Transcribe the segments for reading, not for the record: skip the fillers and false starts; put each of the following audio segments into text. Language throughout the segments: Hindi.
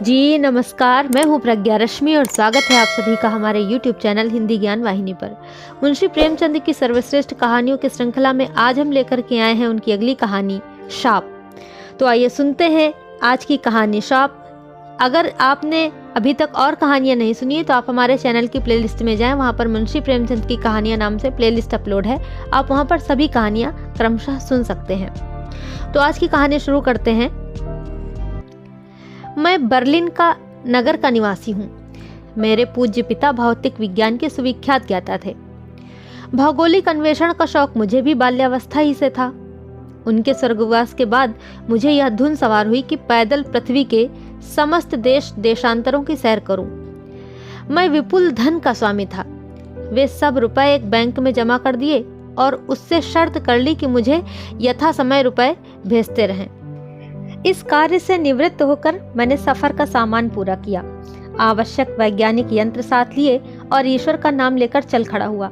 जी नमस्कार, मैं हूँ प्रज्ञा रश्मि और स्वागत है आप सभी का हमारे YouTube चैनल हिंदी ज्ञान वाहिनी पर। मुंशी प्रेमचंद की सर्वश्रेष्ठ कहानियों की श्रृंखला में आज हम लेकर के आए हैं उनकी अगली कहानी शाप। तो आइए सुनते हैं आज की कहानी शाप। अगर आपने अभी तक और कहानियाँ नहीं सुनी है तो आप हमारे चैनल की प्लेलिस्ट में जाएं, वहाँ पर मुंशी प्रेमचंद की कहानियाँ नाम से प्लेलिस्ट अपलोड है। आप वहाँ पर सभी कहानियाँ क्रमशः सुन सकते हैं। तो आज की कहानी शुरू करते हैं। मैं बर्लिन का नगर का निवासी हूँ। मेरे पूज्य पिता भौतिक विज्ञान के सुविख्यात ज्ञाता थे। भौगोलिक अन्वेषण का शौक मुझे भी बाल्यावस्था ही से था। उनके स्वर्गवास के बाद मुझे यह धुन सवार हुई कि पैदल पृथ्वी के समस्त देशांतरों की सैर करूं। मैं विपुल धन का स्वामी था। वे सब रुपए एक बैंक में जमा कर दिए और उससे शर्त कर ली कि मुझे यथा समय रुपए भेजते रहें। इस कार्य से निवृत्त होकर मैंने सफर का सामान पूरा किया, आवश्यक वैज्ञानिक यंत्र साथ लिए और ईश्वर का नाम लेकर चल खड़ा हुआ।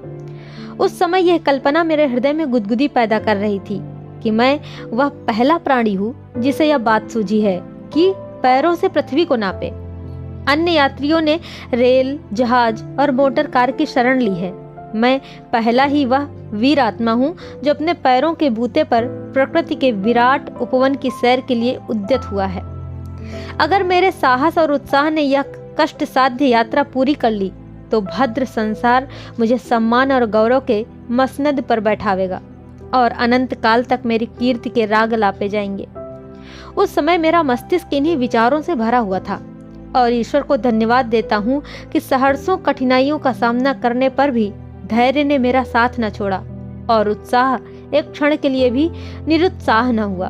उस समय यह कल्पना मेरे हृदय में गुदगुदी पैदा कर रही थी कि मैं वह पहला प्राणी हूँ जिसे यह बात सूझी है कि पैरों से पृथ्वी को नापे। अन्य यात्रियों ने रेल, जहाज और मोटर कार की शरण ली है। मैं पहला ही वह वीर आत्मा हूँ जो अपने पैरों के बूते पर प्रकृति के विराट उपवन की सैर के लिए उद्यत हुआ है। अगर मेरे साहस और उत्साह ने यह कष्ट साध्य यात्रा पूरी कर ली तो भद्र संसार मुझे सम्मान और गौरव के मसनद पर बैठावेगा और अनंत काल तक मेरी कीर्ति के राग लापे जाएंगे। उस समय मेरा मस्तिष्क इन्हीं विचारों से भरा हुआ था और ईश्वर को धन्यवाद देता हूँ कि सहर्षों कठिनाइयों का सामना करने पर भी धैर्य ने मेरा साथ न छोड़ा और उत्साह एक क्षण के लिए भी निरुत्साह न हुआ।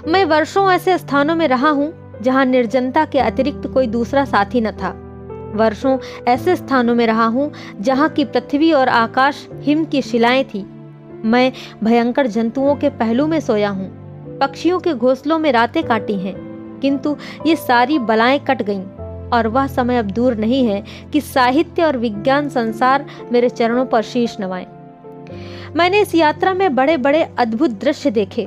मैं वर्षों ऐसे स्थानों में रहा हूँ जहाँ निर्जनता के अतिरिक्त कोई दूसरा साथी न था। वर्षों ऐसे स्थानों में रहा हूँ जहाँ की पृथ्वी और आकाश हिम की शिलाएं थी। मैं भयंकर जंतुओं के पहलू में सोया हूँ, पक्षियों के घोंसलों में रातें काटी हैं, किंतु ये सारी बलाएं कट गईं और वह समय अब दूर नहीं है कि साहित्य और विज्ञान संसार मेरे चरणों पर शीश नवाएं। मैंने इस यात्रा में बड़े बड़े अद्भुत दृश्य देखे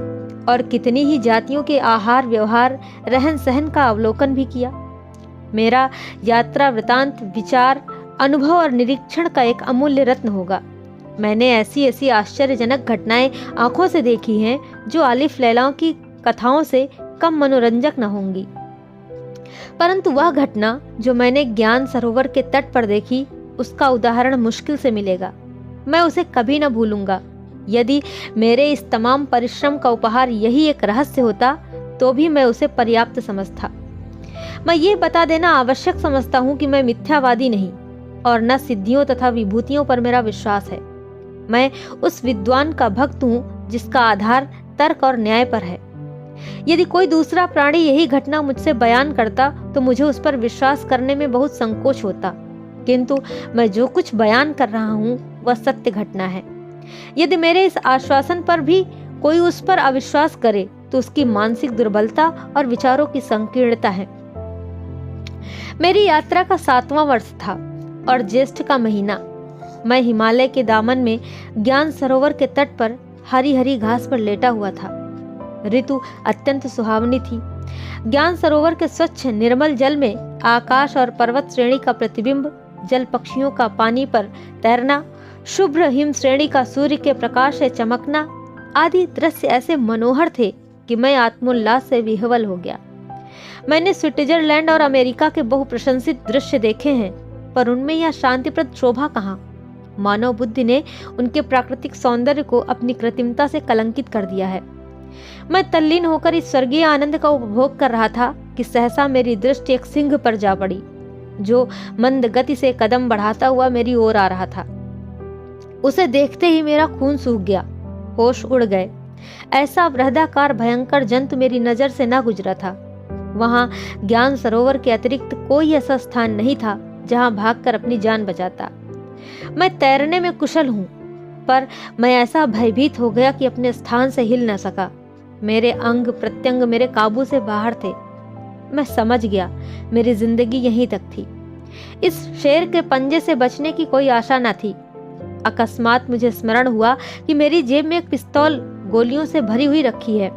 और कितनी ही जातियों के आहार व्यवहार रहन सहन का अवलोकन भी किया। मेरा यात्रा वृतांत विचार अनुभव और निरीक्षण का एक अमूल्य रत्न होगा। मैंने ऐसी ऐसी आश्चर्यजनक घटनाएं आंखों से देखी हैं जो आलिफ लैलाओं की कथाओं से कम मनोरंजक न होंगी। परंतु वह घटना जो मैंने ज्ञान सरोवर के तट पर देखी, उसका उदाहरण मुश्किल से मिलेगा। मैं उसे कभी न भूलूंगा। यदि मेरे इस तमाम परिश्रम का उपहार यही एक रहस्य होता तो भी मैं उसे पर्याप्त समझता। मैं ये बता देना आवश्यक समझता हूँ कि मैं मिथ्यावादी नहीं और न सिद्धियों तथा विभूतियों पर मेरा विश्वास है। मैं उस विद्वान का भक्त हूँ जिसका आधार तर्क और न्याय पर है। यदि कोई दूसरा प्राणी यही घटना मुझसे बयान करता तो मुझे उस पर विश्वास करने में बहुत संकोच होता, किंतु मैं जो कुछ बयान कर रहा हूँ वह सत्य घटना है। यदि मेरे इस आश्वासन पर भी कोई उस पर अविश्वास करे तो उसकी मानसिक दुर्बलता और विचारों की संकीर्णता है। मेरी यात्रा का 7वां वर्ष था और ज्येष्ठ का महीना। मैं हिमालय के दामन में ज्ञान सरोवर के तट पर हरी हरी घास पर लेटा हुआ था। ऋतु अत्यंत सुहावनी थी। ज्ञान सरोवर के स्वच्छ निर्मल जल में आकाश और पर्वत श्रेणी का प्रतिबिंब, जल पक्षियों का पानी पर तैरना, शुभ्र हिम श्रेणी का सूर्य के प्रकाश से चमकना आदि दृश्य ऐसे मनोहर थे कि मैं आत्मोल्लास से विह्वल हो गया। मैंने स्विट्जरलैंड और अमेरिका के बहुप्रशंसित दृश्य देखे हैं, पर उनमें यह शांतिप्रद शोभा कहाँ। मानव बुद्धि ने उनके प्राकृतिक सौंदर्य को अपनी कृत्रिमता से कलंकित कर दिया है। मैं तल्लीन होकर इस स्वर्गीय आनंद का उपभोग कर रहा था कि सहसा मेरी दृष्टि एक सिंह पर जा पड़ी जो मंद गति से कदम बढ़ाता हुआ मेरी ओर आ रहा था। उसे देखते ही मेरा खून सूख गया, होश उड़ गए। ऐसा बृहदाकार भयंकर जंतु मेरी नजर से ना गुजरा था। वहां ज्ञान सरोवर के अतिरिक्त कोई ऐसा स्थान नहीं था जहां भागकर अपनी जान बचाता। मैं तैरने में कुशल हूँ, पर मैं ऐसा भयभीत हो गया कि अपने स्थान से हिल न सका। मेरे अंग प्रत्यंग मेरे काबू से बाहर थे। मैं समझ गया मेरी जिंदगी यहीं तक थी। इस शेर के पंजे से बचने की कोई आशा न थी। अकस्मात मुझे स्मरण हुआ कि मेरी जेब में एक पिस्तौल गोलियों से भरी हुई रखी है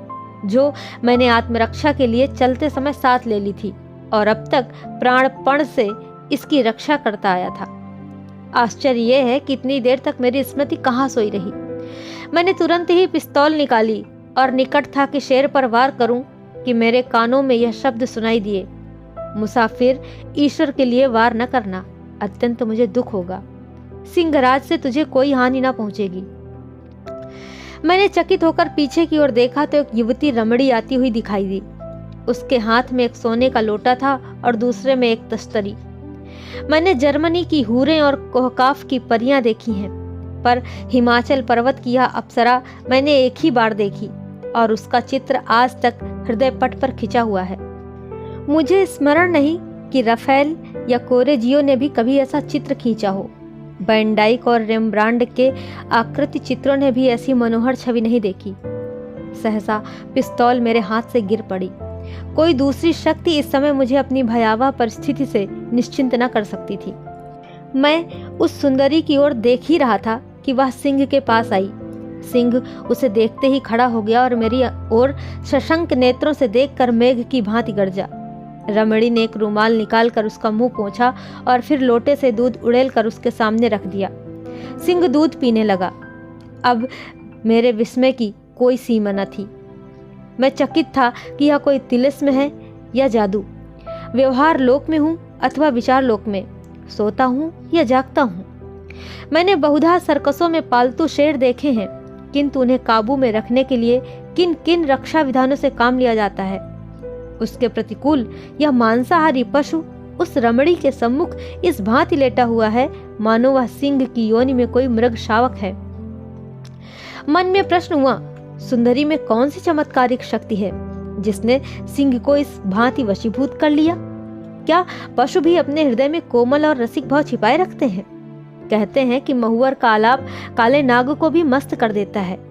जो मैंने आत्मरक्षा के लिए चलते समय साथ ले ली थी। और अब तक प्राणपण से इसकी रक्षा करता आया था। आश्चर्य यह है कि इतनी देर तक मेरी स्मृति कहाँ सोई रही। मैंने तुरंत ही पिस्तौल निकाली और निकट था कि शेर पर वार करूं कि मेरे कानों में यह शब्द सुनाई दिए, मुसाफिर, ईश्वर के लिए वार न करना, अत्यंत मुझे दुख होगा। सिंहराज से तुझे कोई हानि ना पहुंचेगी। मैंने चकित होकर पीछे की ओर देखा तो एक युवती रमणी आती हुई दिखाई दी। उसके हाथ में एक सोने का लोटा था और दूसरे में एक तस्तरी। मैंने जर्मनी की हूरें और कोहकाफ की परियां देखी हैं, पर हिमाचल पर्वत की यह अप्सरा मैंने एक ही बार देखी और उसका चित्र आज तक हृदय पट पर खिंचा हुआ है। मुझे स्मरण नहीं कि राफेल या कोरेजियो ने भी कभी ऐसा चित्र खींचा हो। वैन डाइक और रेम्ब्रांड के आकृति चित्रों ने भी ऐसी मनोहर छवि नहीं देखी। सहसा पिस्तौल मेरे हाथ से गिर पड़ी। कोई दूसरी शक्ति इस समय मुझे अपनी भयावह परिस्थिति से निश्चिंत न कर सकती थी। मैं उस सुंदरी की ओर देख ही रहा था कि वह सिंह के पास आई। सिंह उसे देखते ही खड़ा हो गया और मेरी ओर सशंक नेत्रों से देखकर मेघ की भांति गरजा। रमणी ने एक रुमाल निकालकर उसका मुंह पोंछा और फिर लोटे से दूध उड़ेलकर उसके सामने रख दिया। सिंह दूध पीने लगा। अब मेरे विस्मय की कोई सीमा न थी। मैं चकित था कि यह कोई तिलिस्म है या जादू। व्यवहार लोक में हूँ अथवा विचार लोक में, सोता हूँ या जागता हूँ। मैंने बहुधा सर्कसों में पालतू शेर देखे हैं, किंतु उन्हें काबू में रखने के लिए किन किन रक्षा विधानों से काम लिया जाता है। उसके प्रतिकूल यह मांसाहारी पशु उस रमणी के सम्मुख इस भांति लेटा हुआ है मानो वह सिंह की योनि में कोई मृग शावक है। मन में प्रश्न हुआ, सुंदरी में कौन सी चमत्कारिक शक्ति है जिसने सिंह को इस भांति वशीभूत कर लिया? क्या पशु भी अपने हृदय में कोमल और रसिक भाव छिपाए रखते हैं? कहते हैं कि महुअर का आलाप काले नाग को भी मस्त कर देता है।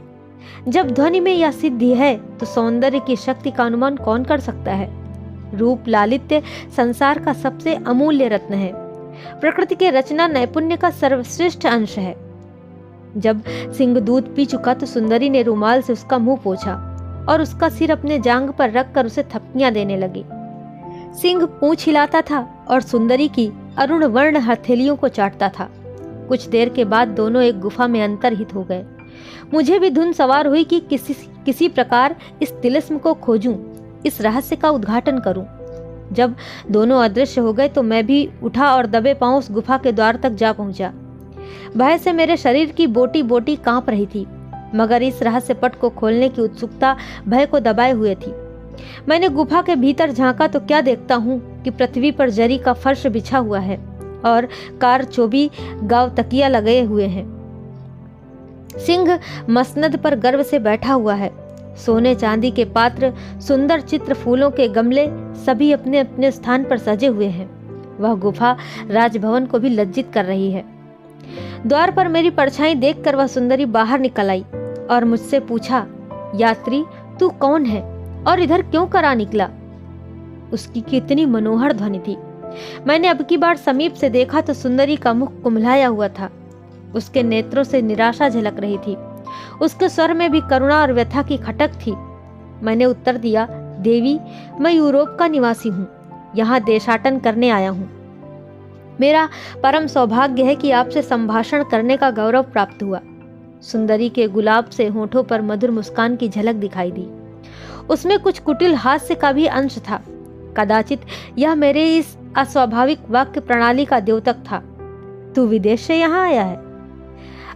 जब ध्वनि में यह सिद्धि है तो सौंदर्य की शक्ति का अनुमान कौन कर सकता है? रूप लालित्य संसार का सबसे अमूल्य रत्न है, प्रकृति के रचना नैपुण्य का सर्वश्रेष्ठ अंश है। जब सिंह दूध पी चुका तो सुंदरी ने रुमाल से उसका मुंह पोंछा और उसका सिर अपने जांघ पर रखकर उसे थपकियां देने लगी। सिंह पूंछ हिलाता था और सुंदरी की अरुण वर्ण हथेलियों को चाटता था। कुछ देर के बाद दोनों एक गुफा में अंतर्हित हो गए। मुझे भी धुन सवार हुई कि किसी प्रकार इस तिलिस्म को खोजूं, इस रहस्य का उद्घाटन करूं। जब दोनों अदृश्य हो गए तो मैं भी उठा और दबे पांव उस गुफा के द्वार तक जा पहुंचा। भय से मेरे शरीर की बोटी बोटी कांप रही थी, मगर इस रहस्य पट को खोलने की उत्सुकता भय को दबाए हुए थी। मैंने गुफा के भीतर झांका तो क्या देखता हूँ कि पृथ्वी पर जरी का फर्श बिछा हुआ है और कारचोबी गांव तकिया लगे हुए हैं। सिंह मसनद पर गर्व से बैठा हुआ है। सोने चांदी के पात्र, सुंदर चित्र फूलों के गमले सभी अपने अपने स्थान पर सजे हुए हैं। वह गुफा राजभवन को भी लज्जित कर रही है। द्वार पर मेरी परछाई देखकर वह सुंदरी बाहर निकल आई और मुझसे पूछा, यात्री तू कौन है और इधर क्यों करा निकला? उसकी कितनी मनोहर ध्वनि थी। मैंने अब की बार समीप से देखा तो सुंदरी का मुख कुम्हलाया हुआ था। उसके नेत्रों से निराशा झलक रही थी। उसके स्वर में भी करुणा और व्यथा की खटक थी। मैंने उत्तर दिया, देवी, मैं यूरोप का निवासी हूँ, यहाँ देशाटन करने आया हूँ। मेरा परम सौभाग्य है कि आपसे संभाषण करने का गौरव प्राप्त हुआ। सुंदरी के गुलाब से होठों पर मधुर मुस्कान की झलक दिखाई दी। उसमें कुछ कुटिल हास्य का भी अंश था। कदाचित यह मेरे इस अस्वाभाविक वाक्य प्रणाली का द्योतक था। तू विदेश से यहाँ आया है?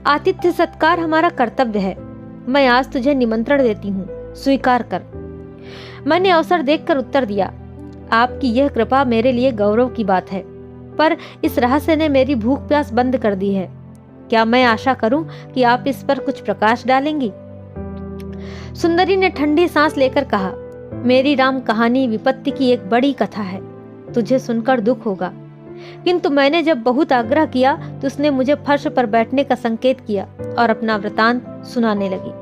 आतिथ्य सत्कार हमारा कर्तव्य है। मैं आज तुझे निमंत्रण देती हूँ, स्वीकार कर। मैंने अवसर देखकर उत्तर दिया, आपकी यह कृपा मेरे लिए गौरव की बात है, पर इस रहस्य ने मेरी भूख प्यास बंद कर दी है। क्या मैं आशा करूं कि आप इस पर कुछ प्रकाश डालेंगी? सुंदरी ने ठंडी सांस लेकर कहा, मेरी राम कहानी विपत्ति की एक बड़ी कथा है। तुझे सुनकर दुख होगा, किंतु मैंने जब बहुत आग्रह किया तो उसने मुझे फर्श पर बैठने का संकेत किया और अपना वृतांत सुनाने लगी।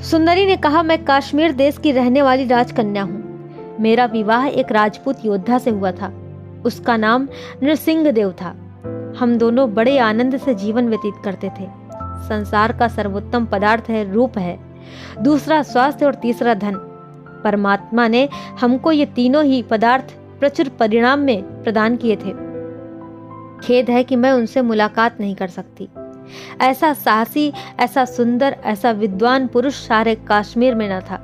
सुंदरी ने कहा, मैं कश्मीर देश की रहने वाली राजकन्या हूँ। मेरा विवाह एक राजपूत योद्धा से हुआ था। उसका नाम नृसिंहदेव था। हम दोनों बड़े आनंद से जीवन व्यतीत करते थे। संसार का सर्वोत्तम पदार्थ है रूप है, दूसरा स्वास्थ्य और तीसरा धन। परमात्मा ने हमको ये तीनों ही पदार्थ प्रचुर परिणाम में प्रदान किए थे। खेद है कि मैं उनसे मुलाकात नहीं कर सकती। ऐसा साहसी, ऐसा सुंदर, ऐसा विद्वान पुरुष सारे कश्मीर में न था।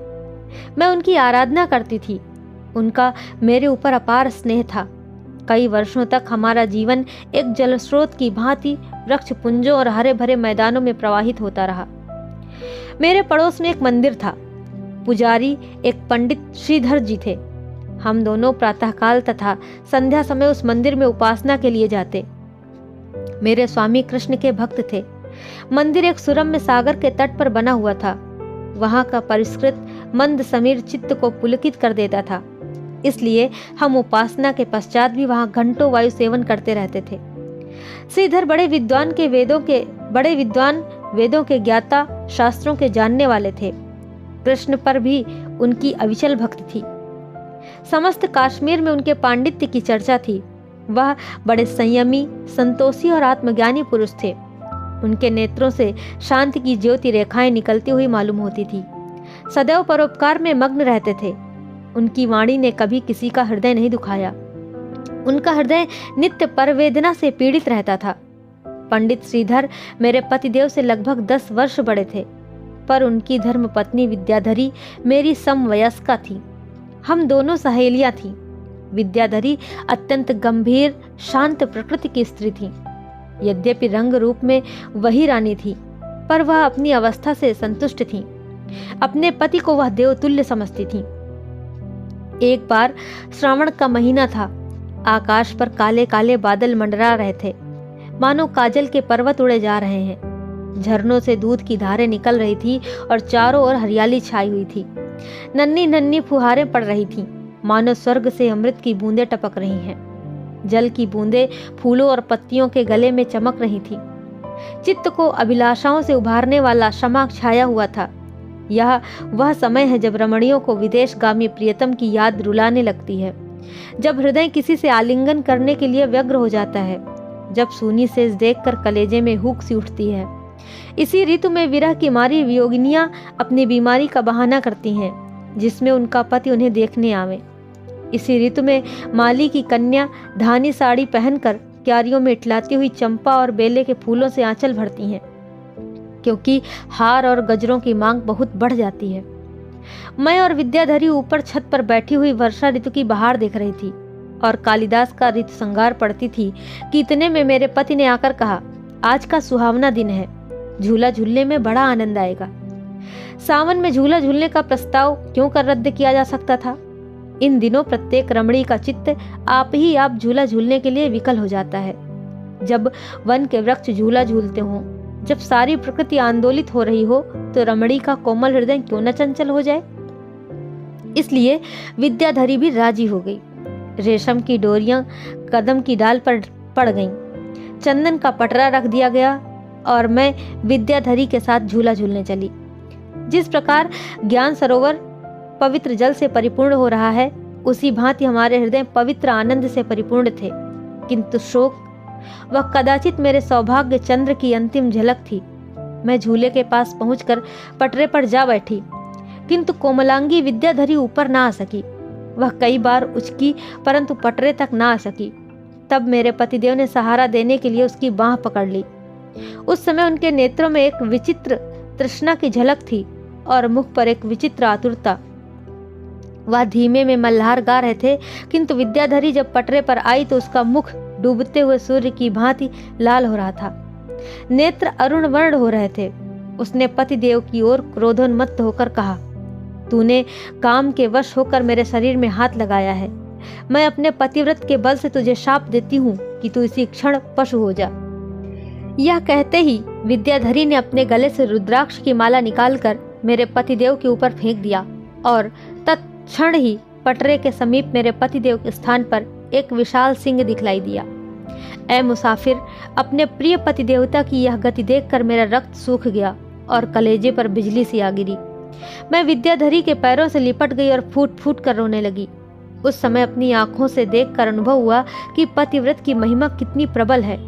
मैं उनकी आराधना करती थी। उनका मेरे ऊपर अपार स्नेह था। कई वर्षों तक हमारा जीवन एक जलस्रोत की भांति वृक्ष पुंजों और हरे भरे मैदानों में प्रवाहित होता रहा। मेरे पड़ोस में एक मंदिर था। पुजारी एक पंडित श्रीधर जी थे। हम दोनों प्रातःकाल तथा संध्या समय उस मंदिर में उपासना के लिए जाते। मेरे स्वामी कृष्ण के भक्त थे। मंदिर एक सुरम्य सागर के तट पर बना हुआ था। वहां का परिष्कृत मंद समीर चित्त को पुलकित कर देता था। इसलिए हम उपासना के पश्चात भी वहां घंटों वायु सेवन करते रहते थे। श्रीधर बड़े विद्वान, वेदों के ज्ञाता, शास्त्रों के जानने वाले थे। कृष्ण पर भी उनकी अविचल भक्ति थी। समस्त कश्मीर में उनके पांडित्य की चर्चा थी। वह बड़े संयमी, संतोषी और आत्मज्ञानी पुरुष थे। उनके नेत्रों से शांति की ज्योति रेखाएं निकलती हुई मालूम होती थी। सदैव परोपकार में मग्न रहते थे। उनकी वाणी ने कभी किसी का हृदय नहीं दुखाया। उनका हृदय नित्य परवेदना से पीड़ित रहता था। पंडित श्रीधर मेरे पतिदेव से लगभग 10 वर्ष बड़े थे, पर उनकी धर्म पत्नी विद्याधरी मेरी समवयस्का थी। हम दोनों सहेलियां थीं। विद्याधरी अत्यंत गंभीर, शांत प्रकृति की स्त्री थी। यद्यपि रंग रूप में वही रानी थी, पर वह अपनी अवस्था से संतुष्ट थी। अपने पति को वह देवतुल्य समझती थी। एक बार श्रावण का महीना था। आकाश पर काले काले बादल मंडरा रहे थे, मानो काजल के पर्वत उड़े जा रहे हैं। झरनों से दूध की धारें निकल रही थी और चारों ओर हरियाली छाई हुई थी। नन्ही नन्ही फुहारें पड़ रही थीं, मानो स्वर्ग से अमृत की बूंदें टपक रही हैं। जल की बूंदें फूलों और पत्तियों के गले में चमक रही थीं। चित्त को अभिलाषाओं से उभारने वाला शमा छाया हुआ था। यह वह समय है जब रमणियों को विदेशगामी प्रियतम की याद रुलाने लगती है, जब हृदय किसी से आलिंगन करने के लिए व्यग्र हो जाता है, जब सूनी सेज देखकर कलेजे में हुक सी उठती है। इसी ऋतु में विरह की मारी वियोगिनियां अपनी बीमारी का बहाना करती हैं, जिसमें उनका पति उन्हें देखने आवे। इसी ऋतु में माली की कन्या धानी साड़ी पहनकर क्यारियों में इटलाती हुई चंपा और बेले के फूलों से आंचल भरती हैं, क्योंकि हार और गजरों की मांग बहुत बढ़ जाती है। मैं और विद्याधरी ऊपर छत पर बैठी हुई वर्षा ऋतु की बहार देख रही थी और कालिदास का ऋतु संगार पढ़ती थी कि इतने में मेरे पति ने आकर कहा, आज का सुहावना दिन है, झूला झूलने में बड़ा आनंद आएगा। सावन में झूला झूलने का प्रस्ताव क्यों कर रद्द किया जा सकता था? इन दिनों प्रत्येक रमणी का चित्त आप ही आप झूला झूलने के लिए विकल हो जाता है। जब वन के वृक्ष झूला झूलते हों, जब सारी प्रकृति आंदोलित हो रही हो, तो रमणी का कोमल हृदय क्यों न चंचल हो जाए? इसलिए विद्याधरी भी राजी हो गई। रेशम की डोरियां कदम की डाल पर पड़ गईं। चंदन का पटरा रख दिया गया और मैं विद्याधरी के साथ झूला झूलने चली। जिस प्रकार ज्ञान सरोवर पवित्र जल से परिपूर्ण हो रहा है, उसी भांति हमारे हृदय पवित्र आनंद से परिपूर्ण थे। किंतु शोक, वह कदाचित मेरे सौभाग्य चंद्र की अंतिम झलक थी। मैं झूले के पास पहुंचकर पटरे पर जा बैठी, किंतु कोमलांगी विद्याधरी ऊपर ना आ सकी। वह कई बार उचकी, परंतु पटरे तक ना आ सकी। तब मेरे पतिदेव ने सहारा देने के लिए उसकी बांह पकड़ ली। उस समय उनके नेत्रों में एक विचित्र तृष्णा की झलक थी और मुख पर एक विचित्र आतुरता। वह धीमे में मल्हार गा रहे थे, किंतु विद्याधरी जब पटरे पर आई तो उसका मुख डूबते हुए सूर्य की भांति लाल हो रहा था। नेत्र अरुण वर्ण हो रहे थे। उसने पतिदेव की ओर क्रोधोन्मत्त होकर कहा, तूने काम के वश होकर मेरे शरीर में हाथ लगाया है। मैं अपने पतिव्रत के बल से तुझे शाप देती हूँ कि तू इसी क्षण पशु हो जा। यह कहते ही विद्याधरी ने अपने गले से रुद्राक्ष की माला निकालकर मेरे पतिदेव के ऊपर फेंक दिया और तत्क्षण ही पटरे के समीप मेरे पतिदेव के स्थान पर एक विशाल सिंह दिखलाई दिया। ऐ मुसाफिर, अपने प्रिय पतिदेवता की यह गति देखकर मेरा रक्त सूख गया और कलेजे पर बिजली सी आ गिरी। मैं विद्याधरी के पैरों से लिपट गई और फूट फूट कर रोने लगी। उस समय अपनी आंखों से देखकर अनुभव हुआ कि पतिव्रत की महिमा कितनी प्रबल है।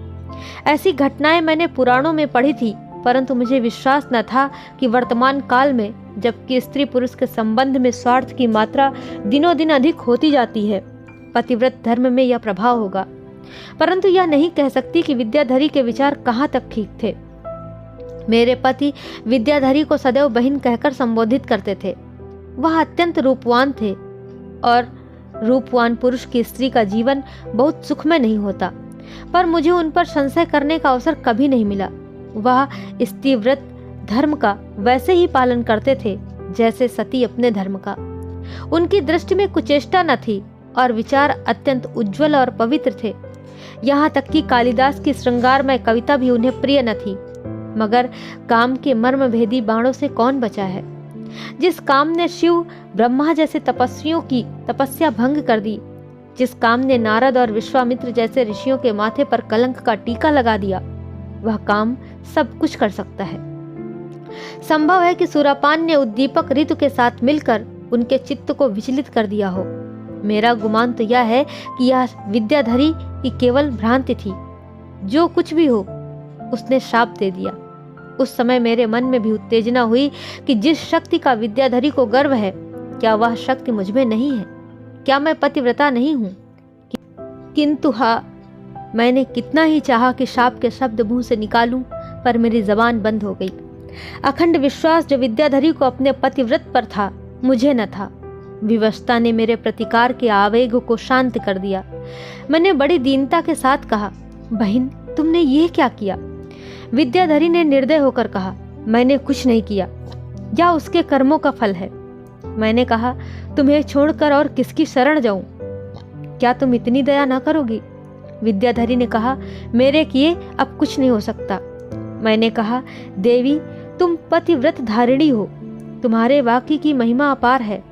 ऐसी घटनाएं मैंने पुराणों में पढ़ी थी, परंतु मुझे विश्वास न था कि वर्तमान काल में, जबकि स्त्री पुरुष के संबंध में स्वार्थ की मात्रा दिनों दिन अधिक होती जाती है, पतिव्रत धर्म में यह प्रभाव होगा। परंतु यह नहीं कह सकती कि विद्याधरी के विचार कहाँ तक ठीक थे। मेरे पति विद्याधरी को सदैव बहन कहकर संबोधित करते थे। वह अत्यंत रूपवान थे और रूपवान पुरुष की स्त्री का जीवन बहुत सुखमय नहीं होता, पर मुझे उन पर संशय करने का अवसर कभी नहीं मिला। वह स्त्रीव्रत धर्म का वैसे ही पालन करते थे जैसे सती अपने धर्म का। उनकी दृष्टि में कुचेष्टा न थी और विचार अत्यंत उज्जवल और पवित्र थे। यहाँ तक कि कालिदास की श्रृंगारमय कविता भी उन्हें प्रिय न थी। मगर काम के मर्म भेदी बाणों से कौन बचा है? जिस काम ने शिव ब्रह्मा जैसे तपस्वियों की तपस्या भंग कर दी, जिस काम ने नारद और विश्वामित्र जैसे ऋषियों के माथे पर कलंक का टीका लगा दिया, वह काम सब कुछ कर सकता है। संभव है कि सुरापान ने उद्दीपक ऋतु के साथ मिलकर उनके चित्त को विचलित कर दिया हो। मेरा गुमान तो यह है कि यह विद्याधरी की केवल भ्रांति थी। जो कुछ भी हो, उसने श्राप दे दिया। उस समय मेरे मन में भी उत्तेजना हुई कि जिस शक्ति का विद्याधरी को गर्व है, क्या वह शक्ति मुझ में नहीं है? क्या मैं पतिव्रता नहीं हूँ? किंतु हाँ, मैंने कितना ही चाहा कि शाप के शब्द मुंह से निकालूं, पर मेरी जबान बंद हो गई। अखंड विश्वास जो विद्याधरी को अपने पतिव्रत पर था, मुझे न था। विवशता ने मेरे प्रतिकार के आवेग को शांत कर दिया। मैंने बड़ी दीनता के साथ कहा, बहन, तुमने ये क्या किया? विद्याधरी ने निर्दय होकर कहा, मैंने कुछ नहीं किया, या उसके कर्मों का फल है। मैंने कहा, तुम्हें छोड़कर और किसकी शरण जाऊं? क्या तुम इतनी दया ना करोगी? विद्याधरी ने कहा, मेरे किए अब कुछ नहीं हो सकता। मैंने कहा, देवी, तुम पतिव्रत धारिणी हो, तुम्हारे वाक्य की महिमा अपार है।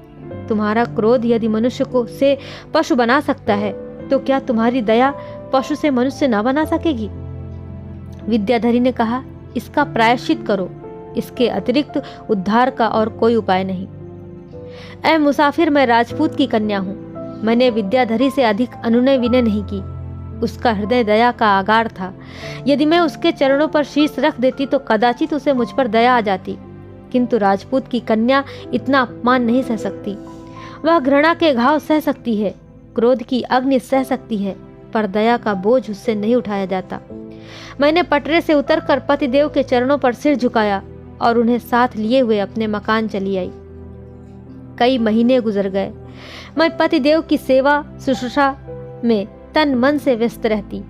तुम्हारा क्रोध यदि मनुष्य को से पशु बना सकता है, तो क्या तुम्हारी दया पशु से मनुष्य ना बना सकेगी? विद्याधरी ने कहा, इसका प्रायश्चित करो, इसके अतिरिक्त उद्धार का और कोई उपाय नहीं। ऐ मुसाफिर, मैं राजपूत की कन्या हूँ। मैंने विद्याधरी से अधिक अनुनय विनय नहीं की। उसका हृदय दया का आगार था। यदि मैं उसके चरणों पर शीश रख देती तो कदाचित उसे मुझ पर दया आ जाती, किंतु राजपूत की कन्या इतना अपमान नहीं सह सकती। वह घृणा के घाव सह सकती है, क्रोध की अग्नि सह सकती है, पर दया का बोझ उससे नहीं उठाया जाता। मैंने पटरे से उतरकर पतिदेव के चरणों पर सिर झुकाया और उन्हें साथ लिए हुए अपने मकान चली आई। कई महीने गुजर गए। मैं पतिदेव की सेवा शुश्रूषा में तन मन से व्यस्त रहती।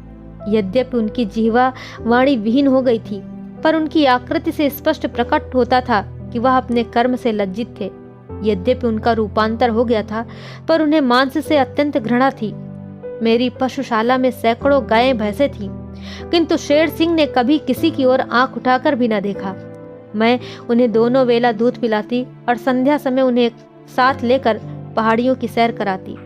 यद्यपि उनकी जिह्वा वाणी विहीन हो गई थी, पर उनकी आकृति से स्पष्ट प्रकट होता था कि वह अपने कर्म से लज्जित थे। यद्यपि उनका रूपांतर हो गया था, पर उन्हें मांस से अत्यंत घृणा थी। मेरी पशुशाला में सैकड़ों गायें भैंसें थीं, किंतु शेर सिंह ने कभी किसी की ओर आंख उठाकर भी न देखा। मैं उन्हें दोनों वेला दूध पिलाती और संध्या समय उन्हें साथ लेकर पहाड़ियों की सैर कराती।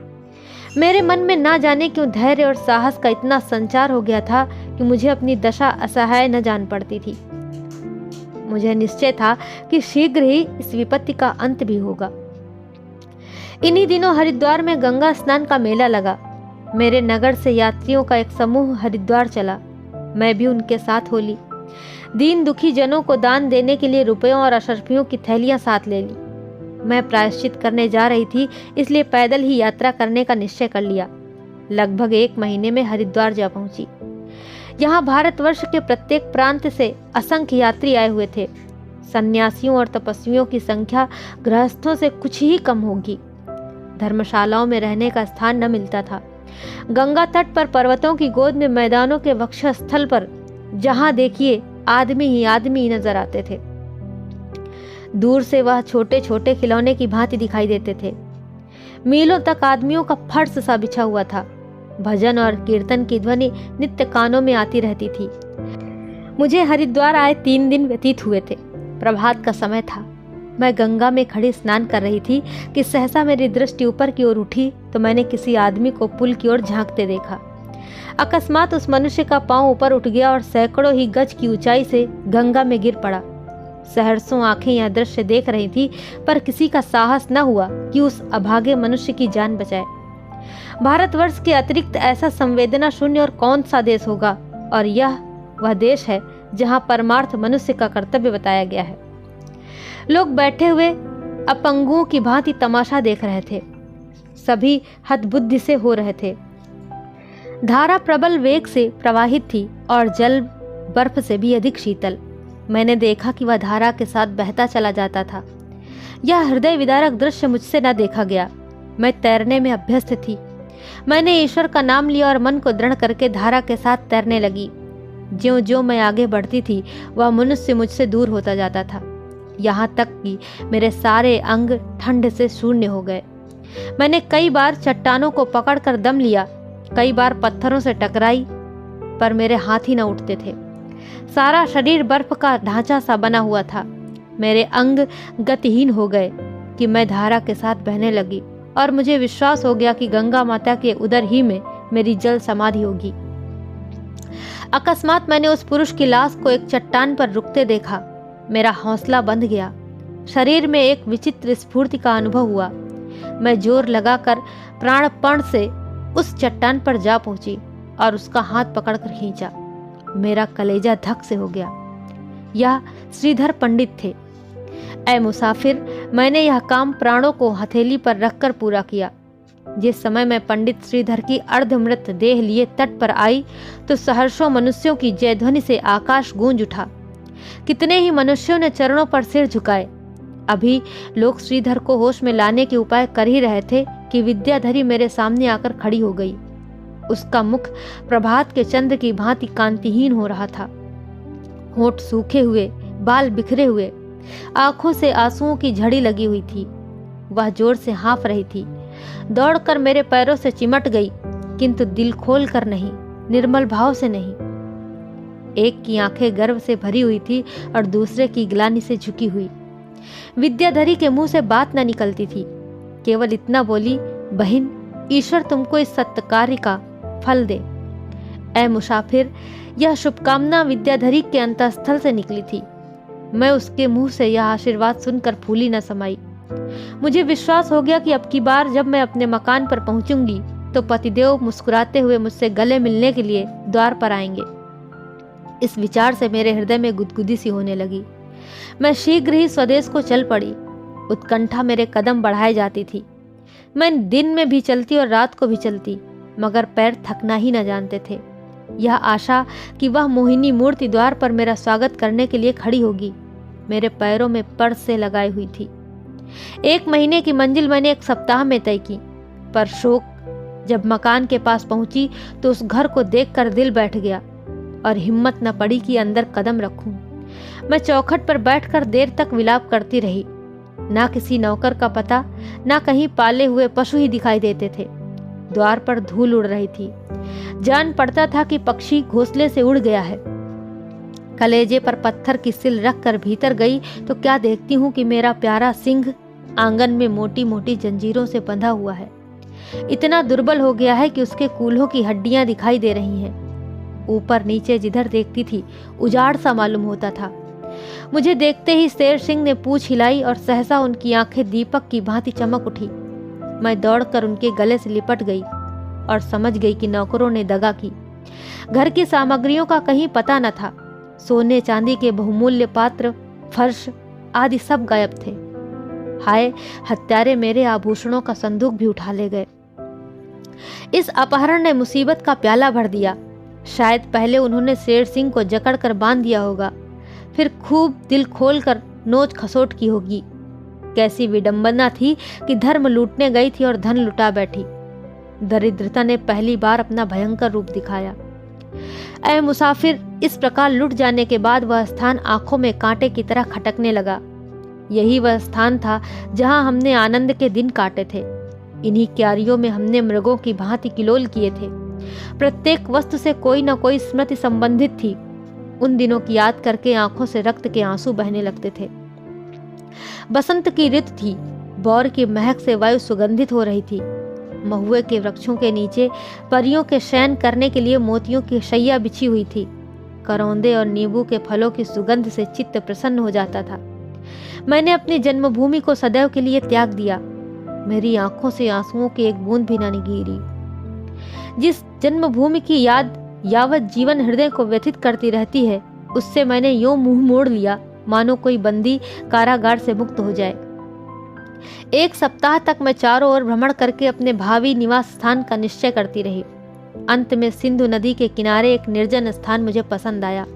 मेरे मन में ना जाने क्यों धैर्य और साहस का इतना संचार हो गया था कि मुझे अपनी दशा असहाय न जान पड़ती थी। मुझे निश्चय था कि शीघ्र ही इस विपत्ति का अंत भी होगा। इन्हीं दिनों हरिद्वार में गंगा स्नान का मेला लगा। मेरे नगर से यात्रियों का एक समूह हरिद्वार चला। मैं भी उनके साथ हो ली। दीन दुखी जनों को दान देने के लिए रुपयों और अशर्फियों की थैलियां साथ ले ली। मैं प्रायश्चित करने जा रही थी, इसलिए पैदल ही यात्रा करने का निश्चय कर लिया। लगभग 1 महीने में हरिद्वार जा पहुंची। यहाँ भारतवर्ष के प्रत्येक प्रांत से असंख्य यात्री आए हुए थे। सन्यासियों और तपस्वियों की संख्या गृहस्थों से कुछ ही कम होगी। धर्मशालाओं में रहने का स्थान न मिलता था। गंगा तट पर पर्वतों की गोद में मैदानों के वक्षस्थल पर जहां देखिए आदमी ही आदमी नजर आते थे। दूर से वह छोटे छोटे खिलौने की भांति दिखाई देते थे। मीलों तक आदमियों का फर्श सा बिछा हुआ था। भजन और कीर्तन की ध्वनि नित्य कानों में आती रहती थी। मुझे हरिद्वार आए 3 दिन व्यतीत हुए थे। प्रभात का समय था। मैं गंगा में खड़ी स्नान कर रही थी कि सहसा मेरी दृष्टि ऊपर की ओर उठी तो मैंने किसी आदमी को पुल की ओर झांकते देखा। अकस्मात उस मनुष्य का पांव ऊपर उठ गया और सैकड़ों ही गज की ऊंचाई से गंगा में गिर पड़ा। सहर्षों आंखें यह दृश्य देख रही थी, पर किसी का साहस न हुआ कि उस अभागे मनुष्य की जान बचाए। भारतवर्ष के अतिरिक्त ऐसा संवेदना शून्य और कौन सा देश होगा, और यह वह देश है जहां परमार्थ मनुष्य का कर्तव्य बताया गया है। लोग बैठे हुए अपंगुओं की भांति तमाशा देख रहे थे। सभी हतबुद्धि से हो रहे थे। धारा प्रबल वेग से प्रवाहित थी और जल बर्फ से भी अधिक शीतल। मैंने देखा कि वह धारा के साथ बहता चला जाता था। यह हृदय विदारक दृश्य मुझसे न देखा गया। मैं तैरने में अभ्यस्त थी। मैंने ईश्वर का नाम लिया और मन को दृढ़ करके धारा के साथ तैरने लगी। ज्यों ज्यों मैं आगे बढ़ती थी, वह मनुष्य मुझसे दूर होता जाता था, यहाँ तक कि मेरे सारे अंग ठंड से शून्य हो गए। मैंने कई बार चट्टानों को पकड़कर दम लिया, कई बार पत्थरों से टकराई, पर मेरे हाथ ही न उठते थे। सारा शरीर बर्फ का ढांचा सा बना हुआ था। मेरे अंग गतिहीन हो गए कि मैं धारा के साथ बहने लगी और मुझे विश्वास हो गया कि गंगा माता के उदर ही में मेरी जल समाधि होगी। अकस्मात मैंने उस पुरुष की लाश को एक चट्टान पर रुकते देखा। मेरा हौसला बंध गया। शरीर में एक विचित्र स्फूर्ति का अनुभव हुआ। मैं जोर लगाकर प्राणपण से उस चट्टान पर जा पहुंची और उसका हाथ पकड़कर खींचा। मेरा कलेजा धक से हो गया। यह श्रीधर पंडित थे। ऐ मुसाफिर, मैंने यह काम प्राणों को हथेली पर रखकर पूरा किया। जिस समय मैं पंडित श्रीधर की अर्धमृत देह लिए तट पर आई तो सहर्षों मनुष्यों की जयध्वनि से आकाश गूंज उठा। कितने ही मनुष्यों ने चरणों पर सिर झुकाए। अभी लोग श्रीधर को होश में लाने के उपाय कर ही रहे थे कि विद्याधरी मेरे सामने आकर खड़ी हो गई। उसका मुख प्रभात के चंद्र की भांति कांतिहीन हो रहा था। होंठ सूखे हुए, बाल बिखरे हुए, आंखों से आंसुओं की झड़ी लगी हुई थी। वह जोर से हाँफ रही थी। दौड़कर मेरे पैरों से चिमट गई, किंतु दिल खोल कर नहीं, निर्मल भाव से नहीं। एक की आंखें गर्व से भरी हुई थी और दूसरे की ग्लानि से झुकी हुई। विद्याधरी के मुंह से बात न निकलती थी। केवल इतना बोली, बहन, ईश्वर तुमको इस सत्कार्य का फल दे। ऐ मुसाफिर, यह शुभकामना विद्याधरी के अंतःस्थल से निकली थी। मैं उसके मुंह से यह आशीर्वाद सुनकर फूली न समाई। मुझे विश्वास हो गया कि अब की बार जब मैं अपने मकान पर पहुंचूंगी तो पतिदेव मुस्कुराते हुए मुझसे गले मिलने के लिए द्वार पर आएंगे। इस विचार से मेरे हृदय में गुदगुदी सी होने लगी। मैं शीघ्र ही स्वदेश को चल पड़ी। उत्कंठा मेरे कदम बढ़ाए जाती थी। मैं दिन में भी चलती और रात को भी चलती, मगर पैर थकना ही न जानते थे। यह आशा कि वह मोहिनी मूर्ति द्वार पर मेरा स्वागत करने के लिए खड़ी होगी मेरे पैरों में पर्स से लगाई हुई थी। 1 महीने की मंजिल मैंने 1 सप्ताह में तय की, पर शोक जब मकान के पास पहुंची तो उस घर को देखकर दिल बैठ गया और हिम्मत न पड़ी कि अंदर कदम रखूं। मैं चौखट पर बैठकर देर तक विलाप करती रही। ना किसी नौकर का पता, ना कहीं पाले हुए पशु ही दिखाई देते थे। द्वार पर धूल उड़ रही थी। जान पड़ता था कि पक्षी घोंसले से उड़ गया है। कलेजे पर पत्थर की सिल रखकर भीतर गई तो क्या देखती हूँ कि मेरा प्यारा सिंह आंगन में मोटी मोटी जंजीरों से बंधा हुआ है। इतना दुर्बल हो गया है कि उसके कूल्हों की हड्डियां दिखाई दे रही हैं। ऊपर नीचे जिधर देखती थी उजाड़ सा मालूम होता था। मुझे देखते ही शेर सिंह ने पूंछ हिलाई और सहसा उनकी आंखें दीपक की भांति चमक उठी। मैं दौड़कर उनके गले से लिपट गई और समझ गई कि नौकरों ने दगा की। घर की सामग्रियों का कहीं पता न था। सोने चांदी के बहुमूल्य पात्र, फर्श आदि सब गायब थे। हाय, हत्यारे मेरे आभूषणों का संदूक भी उठा ले गए। इस अपहरण ने मुसीबत का प्याला भर दिया। शायद पहले उन्होंने शेर सिंह को जकड़कर बांध दिया होगा, फिर खूब दिल खोलकर नोच खसोट की होगी। कैसी विडंबना थी कि धर्म लूटने गई थी और धन लुटा बैठी। दरिद्रता ने पहली बार अपना भयंकर रूप दिखाया। ऐ मुसाफिर, इस प्रकार लुट जाने के बाद वह स्थान आंखों में कांटे की तरह खटकने लगा। यही वह स्थान था जहां हमने आनंद के दिन काटे थे। इन्हीं क्यारियों में हमने मृगों की भांति किलोल किए थे। प्रत्येक वस्तु से कोई न कोई स्मृति संबंधित थी। उन दिनों की याद करके आंखों से रक्त के आंसू बहने लगते थे। बसंत की ऋतु थी। बौर की महक से वायु सुगंधित हो रही थी। महुए के वृक्षों के नीचे परियों के शयन करने के लिए मोतियों की शैया बिछी हुई थी। करौंदे और नींबू के फलों की सुगंध से चित्त प्रसन्न हो जाता था। मैंने अपनी जन्मभूमि को सदैव के लिए त्याग दिया। मेरी आंखों से आंसुओं की एक बूंद भी न गिरी। जिस जन्मभूमि की याद यावत जीवन हृदय को व्यथित करती रहती है, उससे मैंने यूं मुंह मोड़ लिया मानो कोई बंदी कारागार से मुक्त हो जाए। 1 सप्ताह तक मैं चारों ओर भ्रमण करके अपने भावी निवास स्थान का निश्चय करती रही। अंत में सिंधु नदी के किनारे एक निर्जन स्थान मुझे पसंद आया।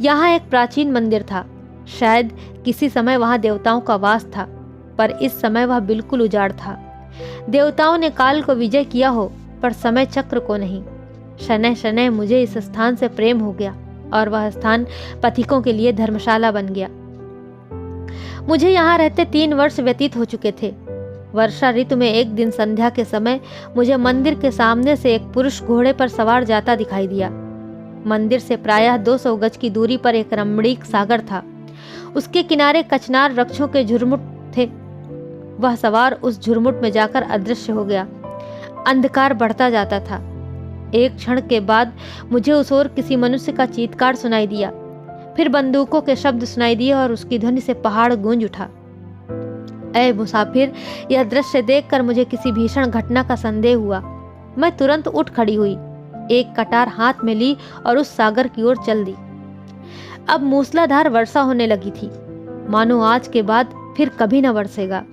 यहाँ एक प्राचीन मंदिर था। शायद किसी समय वहाँ देवताओं का वास था, पर इस समय वह बिल्कुल उजाड़ था। देवताओं ने काल को विजय किया हो, पर समय चक्र को नहीं। शनैः शनैः मुझे इस स्थान से प्रेम हो गया और वह स्थान पथिकों के लिए धर्मशाला बन गया। मुझे यहाँ रहते 3 वर्ष व्यतीत हो चुके थे। वर्षा ऋतु में एक दिन संध्या के समय मुझे मंदिर के सामने से एक पुरुष घोड़े पर सवार जाता दिखाई दिया। मंदिर से प्रायः 200 गज की दूरी पर एक रमणीक सागर था। उसके किनारे कचनार वृक्षों के झुरमुट थे। वह सवार उस झुरमुट में जाकर अदृश्य हो गया। अंधकार बढ़ता जाता था। एक क्षण के बाद मुझे उस ओर किसी मनुष्य का चीत्कार सुनाई दिया। फिर बंदूकों के शब्द सुनाई दिए और उसकी ध्वनि से पहाड़ गूंज उठा। ऐ मुसाफिर, यह दृश्य देखकर मुझे किसी भीषण घटना का संदेह हुआ। मैं तुरंत उठ खड़ी हुई, एक कटार हाथ में ली और उस सागर की ओर चल दी। अब मूसलाधार वर्षा होने लगी थी, मानो आज के बाद फिर कभी न बरसेगा।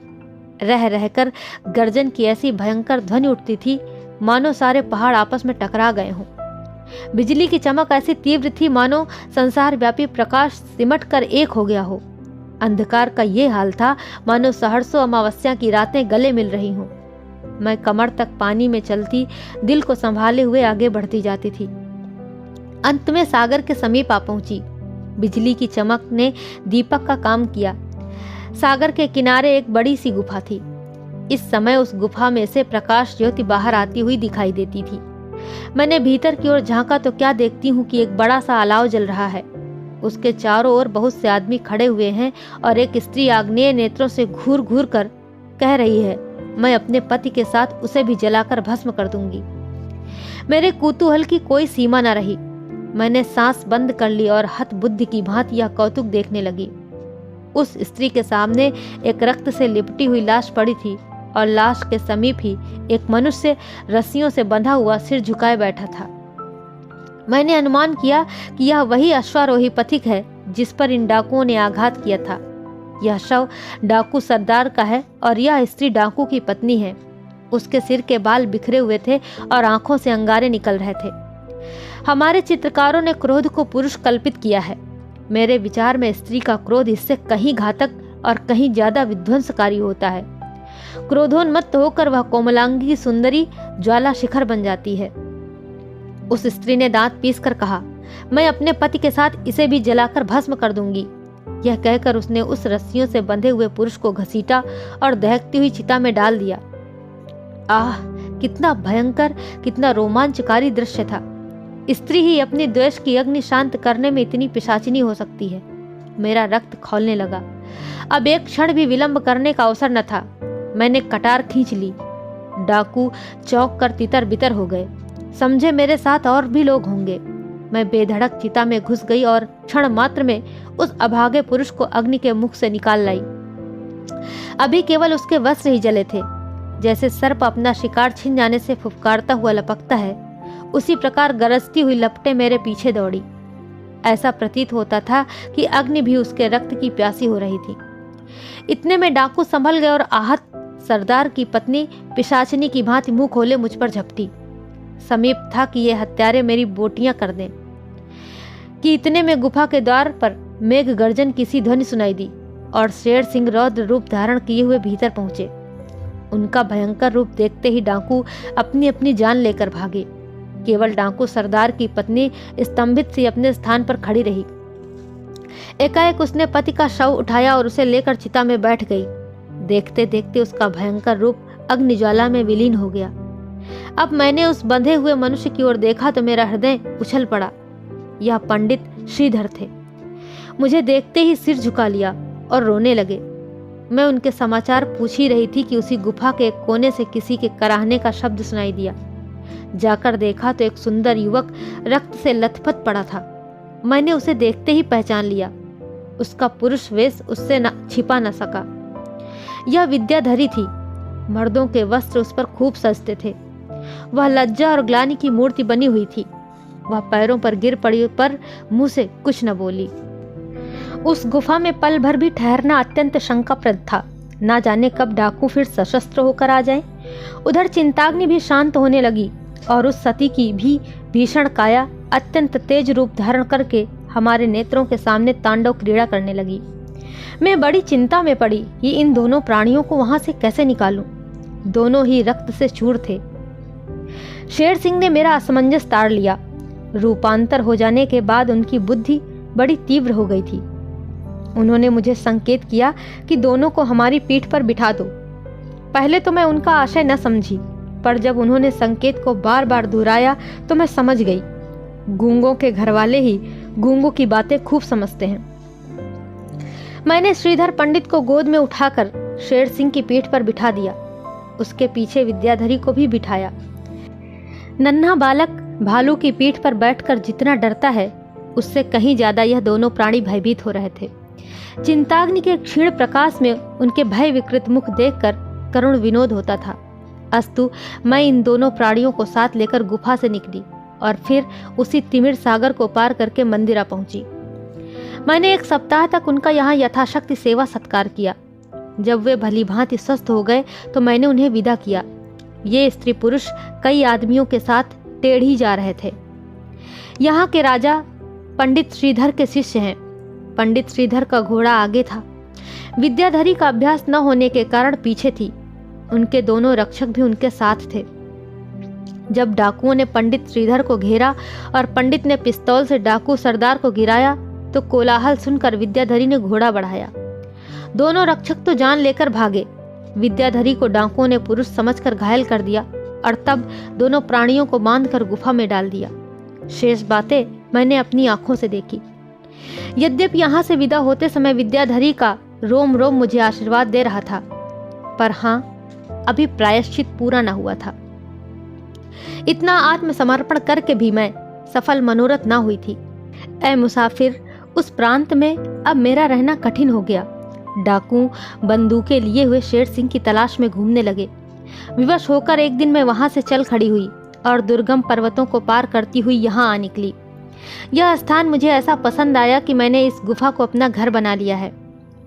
रह रहकर गर्जन की ऐसी भयंकर ध्वनि उठती थी मानो सारे पहाड़ आपस में टकरा गए हों। बिजली की चमक ऐसी तीव्र थी मानो संसार व्यापी प्रकाश सिमट कर एक हो गया हो। अंधकार का ये हाल था मानो सहर्षों अमावस्या की रातें गले मिल रही हों। मैं कमर तक पानी में चलती, दिल को संभाले हुए आगे बढ़ती जाती थी। अंत में सागर के समीप आ पहुंची। बिजली की चमक ने दीपक का काम किया। सागर के किनारे एक बड़ी सी गुफा थी। इस समय उस गुफा में से प्रकाश ज्योति बाहर आती हुई दिखाई देती थी। मैंने भीतर की ओर झांका तो क्या देखती हूँ कि एक बड़ा सा अलाव जल रहा है। उसके चारों ओर बहुत से आदमी खड़े हुए हैं और एक स्त्री आग्नेय नेत्रों से घूर घूर कर कह रही है, मैं अपने पति के साथ उसे भी जलाकर भस्म कर दूंगी। मेरे कौतूहल की कोई सीमा न रही। मैंने सांस बंद कर ली और हत बुद्धि की भांति यह कौतुक देखने लगी। उस स्त्री के सामने एक रक्त से लिपटी हुई लाश पड़ी थी और लाश के समीप ही एक मनुष्य रस्सियों से बंधा हुआ सिर झुकाए बैठा था। मैंने अनुमान किया कि यह वही अश्वारोही पथिक है जिस पर इन डाकुओं ने आघात किया था। यह शव डाकू सरदार का है और यह स्त्री डाकू की पत्नी है। उसके सिर के बाल बिखरे हुए थे और आंखों से अंगारे निकल रहे थे। हमारे चित्रकारों ने क्रोध को पुरुष कल्पित किया है। मेरे विचार में स्त्री का क्रोध इससे कहीं घातक और कहीं ज्यादा विध्वंसकारी होता है। क्रोधोन्मत्त होकर वह कोमलांगी सुंदरी ज्वाला शिखर बन जाती है। उस स्त्री ने दांत पीसकर कहा, मैं अपने पति के साथ इसे भी जलाकर भस्म कर दूंगी। यह कहकर उसने उस रस्सियों से बंधे हुए पुरुष को घसीटा और दहकती हुई चिता में डाल दिया। आह, कितना भयंकर, कितना रोमांचकारी दृश्य था। स्त्री ही अपने द्वेष की अग्नि शांत करने में इतनी पिशाचिनी हो सकती है। मेरा रक्त खौलने लगा। अब एक क्षण भी विलंब करने का अवसर न था। मैंने कटार खींच ली। डाकू चौंक कर तितर बितर हो गए। समझे मेरे साथ और भी लोग होंगे। मैं बेधड़क चिता में घुस गई और क्षण मात्र में उस अभागे पुरुष को अग्नि के मुख से निकाल लाई। अभी केवल उसके वस्त्र ही जले थे। जैसे सर्प अपना शिकार छिन जाने से फुफकारता हुआ लपकता है, उसी प्रकार गरजती हुई लपटें मेरे पीछे दौड़ी। ऐसा प्रतीत होता था कि अग्नि भी उसके रक्त की प्यासी हो रही थी। इतने में डाकू संभल गए और आहत सरदार की पत्नी पिशाचिनी की भांति मुंह खोले मुझ पर झपटी। समीप था कि ये हत्यारे मेरी बोटियां कर दें कि इतने में गुफा के द्वार पर मेघ गर्जन की सी ध्वनि सुनाई दी और शेर सिंह रौद्र रूप धारण किए हुए भीतर पहुंचे। उनका भयंकर रूप देखते ही डाकू अपनी अपनी जान लेकर भागे। केवल डाकू सरदार की पत्नी स्तंभित सी अपने स्थान पर खड़ी रही। एकाएक उसने पति का शव उठाया और उसे लेकर चिता में बैठ गई। देखते देखते उसका भयंकर रूप अग्निज्वाला में विलीन हो गया। अब मैंने उस बंधे हुए मनुष्य की ओर देखा तो मेरा हृदय उछल पड़ा। यह पंडित श्रीधर थे। मुझे देखते ही सिर झुका लिया और रोने लगे। मैं उनके समाचार पूछ ही रही थी कि उसी गुफा के एक कोने से किसी के कराहने का शब्द सुनाई दिया। जाकर देखा तो एक सुंदर युवक रक्त से लथपथ पड़ा था। मैंने उसे देखते ही पहचान लिया। उसका पुरुष वेश उससे छिपा न सका। यह विद्याधरी थी। मर्दों के वस्त्र उस पर खूब सजते थे। वह लज्जा और ग्लानि की मूर्ति बनी हुई थी। वह पैरों पर गिर पड़ी पर मुंह से कुछ न बोली। उस गुफा में पल भर भी ठहरना अत्यंत शंकाप्रद था। ना जाने कब डाकू फिर सशस्त्र होकर आ जाए। उधर चिंताग्नि भी शांत होने लगी और उस सती की भी भीषण काया अत्यंत तेज रूप धारण करके हमारे नेत्रों के सामने तांडव क्रीड़ा करने लगी। मैं बड़ी चिंता में पड़ी कि इन दोनों प्राणियों को वहां से कैसे निकालूं। दोनों ही रक्त से चूर थे। शेर सिंह ने मेरा असमंजस ताड़ लिया। रूपांतर हो जाने के बाद उनकी बुद्धि बड़ी तीव्र हो गई थी। उन्होंने मुझे संकेत किया कि दोनों को हमारी पीठ पर बिठा दो। पहले तो मैं उनका आशय न समझी, पर जब उन्होंने संकेत को बार बार दोहराया तो मैं समझ गई। गूंगों के घरवाले ही गूंगों की बातें खूब समझते हैं। मैंने श्रीधर पंडित को गोद में उठाकर शेर सिंह की पीठ पर बिठा दिया। उसके पीछे विद्याधरी को भी बिठाया। नन्हा बालक भालू की पीठ पर बैठकर जितना डरता है, उससे कहीं ज्यादा यह दोनों प्राणी भयभीत हो रहे थे। चिंताग्नि के क्षीण प्रकाश में उनके भय विकृत मुख देखकर करुण विनोद होता था। अस्तु मैं इन दोनों प्राणियों को साथ लेकर गुफा से निकली और फिर उसी तिमिर सागर को पार करके मंदिरा पहुंची। मैंने 1 सप्ताह तक उनका यहाँ यथाशक्ति सेवा सत्कार किया। जब वे भली भांति स्वस्थ हो गए तो मैंने उन्हें विदा किया। ये स्त्री पुरुष कई आदमियों के साथ टेढ़ी जा रहे थे। यहाँ के राजा पंडित श्रीधर के शिष्य हैं। पंडित श्रीधर का घोड़ा आगे था। विद्याधरी का अभ्यास न होने के कारण पीछे थी। उनके दोनों रक्षक भी उनके साथ थे। जब डाकुओं ने पंडित श्रीधर को घेरा और पंडित ने पिस्तौल से डाकू सरदार को गिराया तो कोलाहल सुनकर विद्याधरी ने घोड़ा बढ़ाया। दोनों रक्षक तो जान लेकर भागे। विद्याधरी को डाकुओं ने पुरुष समझकर घायल कर दिया और तब दोनों प्राणियों को बांधकर गुफा में डाल दिया। शेष बातें मैंने अपनी आंखों से देखी। यद्यपि यहाँ से विदा होते समय विद्याधरी का रोम रोम मुझे आशीर्वाद दे रहा था, पर हाँ, अभी प्रायश्चित पूरा न हुआ था। इतना आत्मसमर्पण करके भी मैं सफल मनोरथ ना हुई थी। ऐ मुसाफिर, उस प्रांत में अब मेरा रहना कठिन हो गया। डाकू बंदूकें लिए हुए शेर सिंह की तलाश में घूमने लगे। विवश होकर एक दिन मैं वहां से चल खड़ी हुई और दुर्गम पर्वतों को पार करती हुई यहाँ आ निकली। यह स्थान मुझे ऐसा पसंद आया कि मैंने इस गुफा को अपना घर बना लिया है।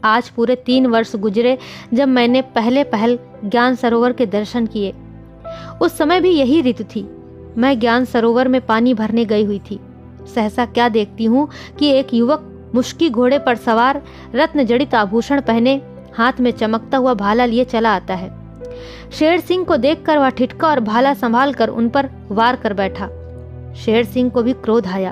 आज पूरे 3 वर्ष गुजरे जब मैंने पहले पहल ज्ञान सरोवर के दर्शन किए। उस समय भी यही ऋतु थी। मैं ज्ञान सरोवर में पानी भरने गई हुई थी। सहसा क्या देखती हूँ कि एक युवक मुश्की घोड़े पर सवार, रत्न जड़ित आभूषण पहने, हाथ में चमकता हुआ भाला लिए चला आता है। शेर सिंह को देखकर वह ठिठका और भाला संभाल कर उन पर वार कर बैठा। शेर सिंह को भी क्रोध आया।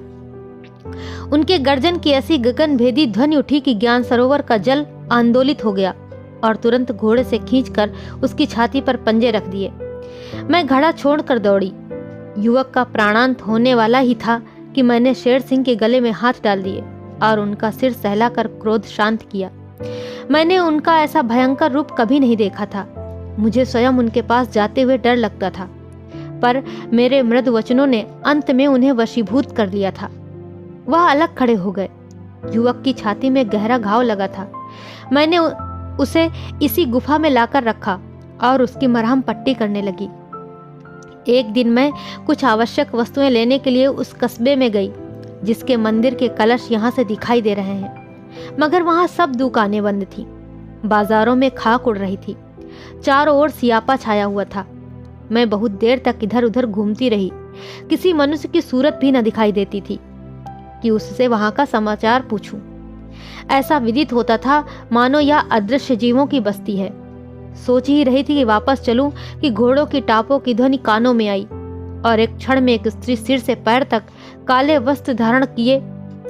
उनके गर्जन की ऐसी गगन भेदी ध्वनि उठी कि ज्ञान सरोवर का जल आंदोलित हो गया और तुरंत घोड़े से खींचकर उसकी छाती पर पंजे रख दिए। मैं घड़ा छोड़कर दौड़ी। युवक का प्राणांत होने वाला ही था कि मैंने शेर सिंह के गले में हाथ डाल दिए और उनका सिर सहलाकर क्रोध शांत किया। मैंने उनका ऐसा भयंकर रूप कभी नहीं देखा था। मुझे स्वयं उनके पास जाते हुए डर लगता था, पर मेरे मृदु वचनों ने अंत में उन्हें वशीभूत कर लिया था। वह अलग खड़े हो गए। युवक की छाती में गहरा घाव लगा था। मैंने उसे इसी गुफा में लाकर रखा और उसकी मरहम पट्टी करने लगी। एक दिन मैं कुछ आवश्यक वस्तुएं लेने के लिए उस कस्बे में गई जिसके मंदिर के कलश यहाँ से दिखाई दे रहे हैं, मगर वहाँ सब दुकानें बंद थी। बाजारों में खाक उड़ रही थी। चारों ओर सियापा छाया हुआ था। मैं बहुत देर तक इधर उधर घूमती रही। किसी मनुष्य की सूरत भी न दिखाई देती थी कि उससे वहां का समाचार पूछूं। ऐसा विदित होता था मानो यह अदृश्य जीवों की बस्ती है। सोच ही रही थी कि वापस चलूं कि घोड़ों की टापों की ध्वनि कानों में आई और एक क्षण में एक स्त्री सिर से पैर तक काले वस्त्र धारण किए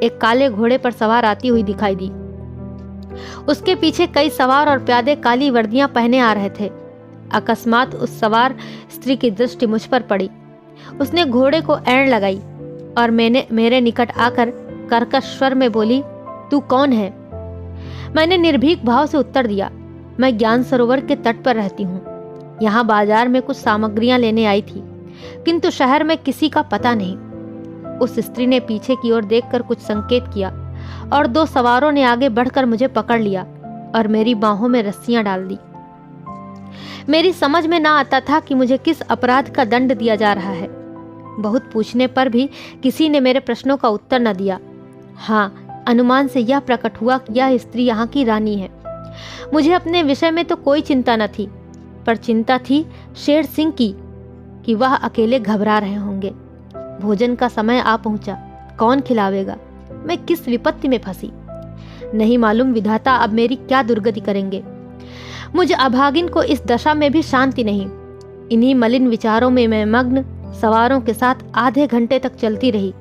एक काले घोड़े पर सवार आती हुई दिखाई दी। उसके पीछे कई सवार और प्यादे काली वर्दियां पहने आ रहे थे। अकस्मात उस सवार स्त्री की दृष्टि मुझ पर पड़ी। उसने घोड़े को ऐड़ लगाई और मेरे निकट आकर कर्कश स्वर में बोली, तू कौन है? मैंने निर्भीक भाव से उत्तर दिया, मैं ज्ञान सरोवर के तट पर रहती हूँ। यहाँ बाजार में कुछ सामग्रियां लेने आई थी, किंतु शहर में किसी का पता नहीं। उस स्त्री ने पीछे की ओर देखकर कुछ संकेत किया और 2 सवारों ने आगे बढ़कर मुझे पकड़ लिया और मेरी बाहों में रस्सियां डाल दी। मेरी समझ में ना आता था कि मुझे किस अपराध का दंड दिया जा रहा है। बहुत पूछने पर भी किसी ने मेरे प्रश्नों का उत्तर न दिया। हाँ, अनुमान से यह प्रकट हुआ कि यह स्त्री यहाँ की रानी है। मुझे अपने विषय में तो कोई चिंता न थी, पर चिंता थी शेर सिंह की कि वह अकेले घबरा रहे होंगे। भोजन का समय आ पहुंचा, कौन खिलावेगा? मैं किस विपत्ति में फंसी, नहीं मालूम विधाता अब मेरी क्या दुर्गति करेंगे। मुझ अभागिन को इस दशा में भी शांति नहीं। इन्हीं मलिन विचारों में मैं मग्न सवारों के साथ आधे घंटे तक चलती रही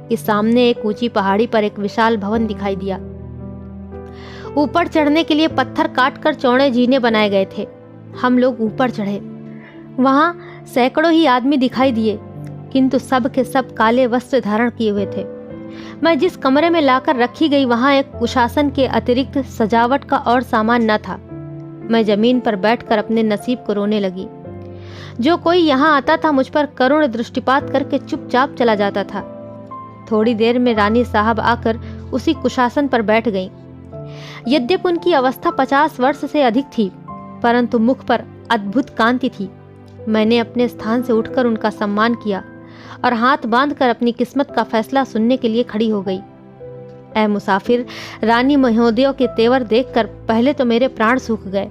कि सामने एक ऊंची पहाड़ी पर एक विशाल भवन दिखाई दिया। ऊपर चढ़ने के लिए पत्थर काटकर चौड़े जीने बनाए गए थे। हम लोग ऊपर चढ़े। वहां सैकड़ों ही आदमी दिखाई दिए, किंतु सब के सब काले वस्त्र धारण किए हुए थे। मैं जिस कमरे में लाकर रखी गई वहां एक कुशासन के अतिरिक्त सजावट का और सामान न था। मैं जमीन पर बैठकर अपने नसीब को रोने लगी। जो कोई यहाँ आता था मुझ पर करुण दृष्टिपात करके चुपचाप चला जाता था। थोड़ी देर में रानी साहब आकर उसी कुशासन पर बैठ गईं। यद्यपि उनकी अवस्था 50 वर्ष से अधिक थी, परंतु मुख पर अद्भुत कांति थी। मैंने अपने स्थान से उठकर उनका सम्मान किया और हाथ बांधकर अपनी किस्मत का फैसला सुनने के लिए खड़ी हो गई। ऐ मुसाफिर, रानी महोदयों के तेवर देखकर पहले तो मेरे प्राण सूख गए,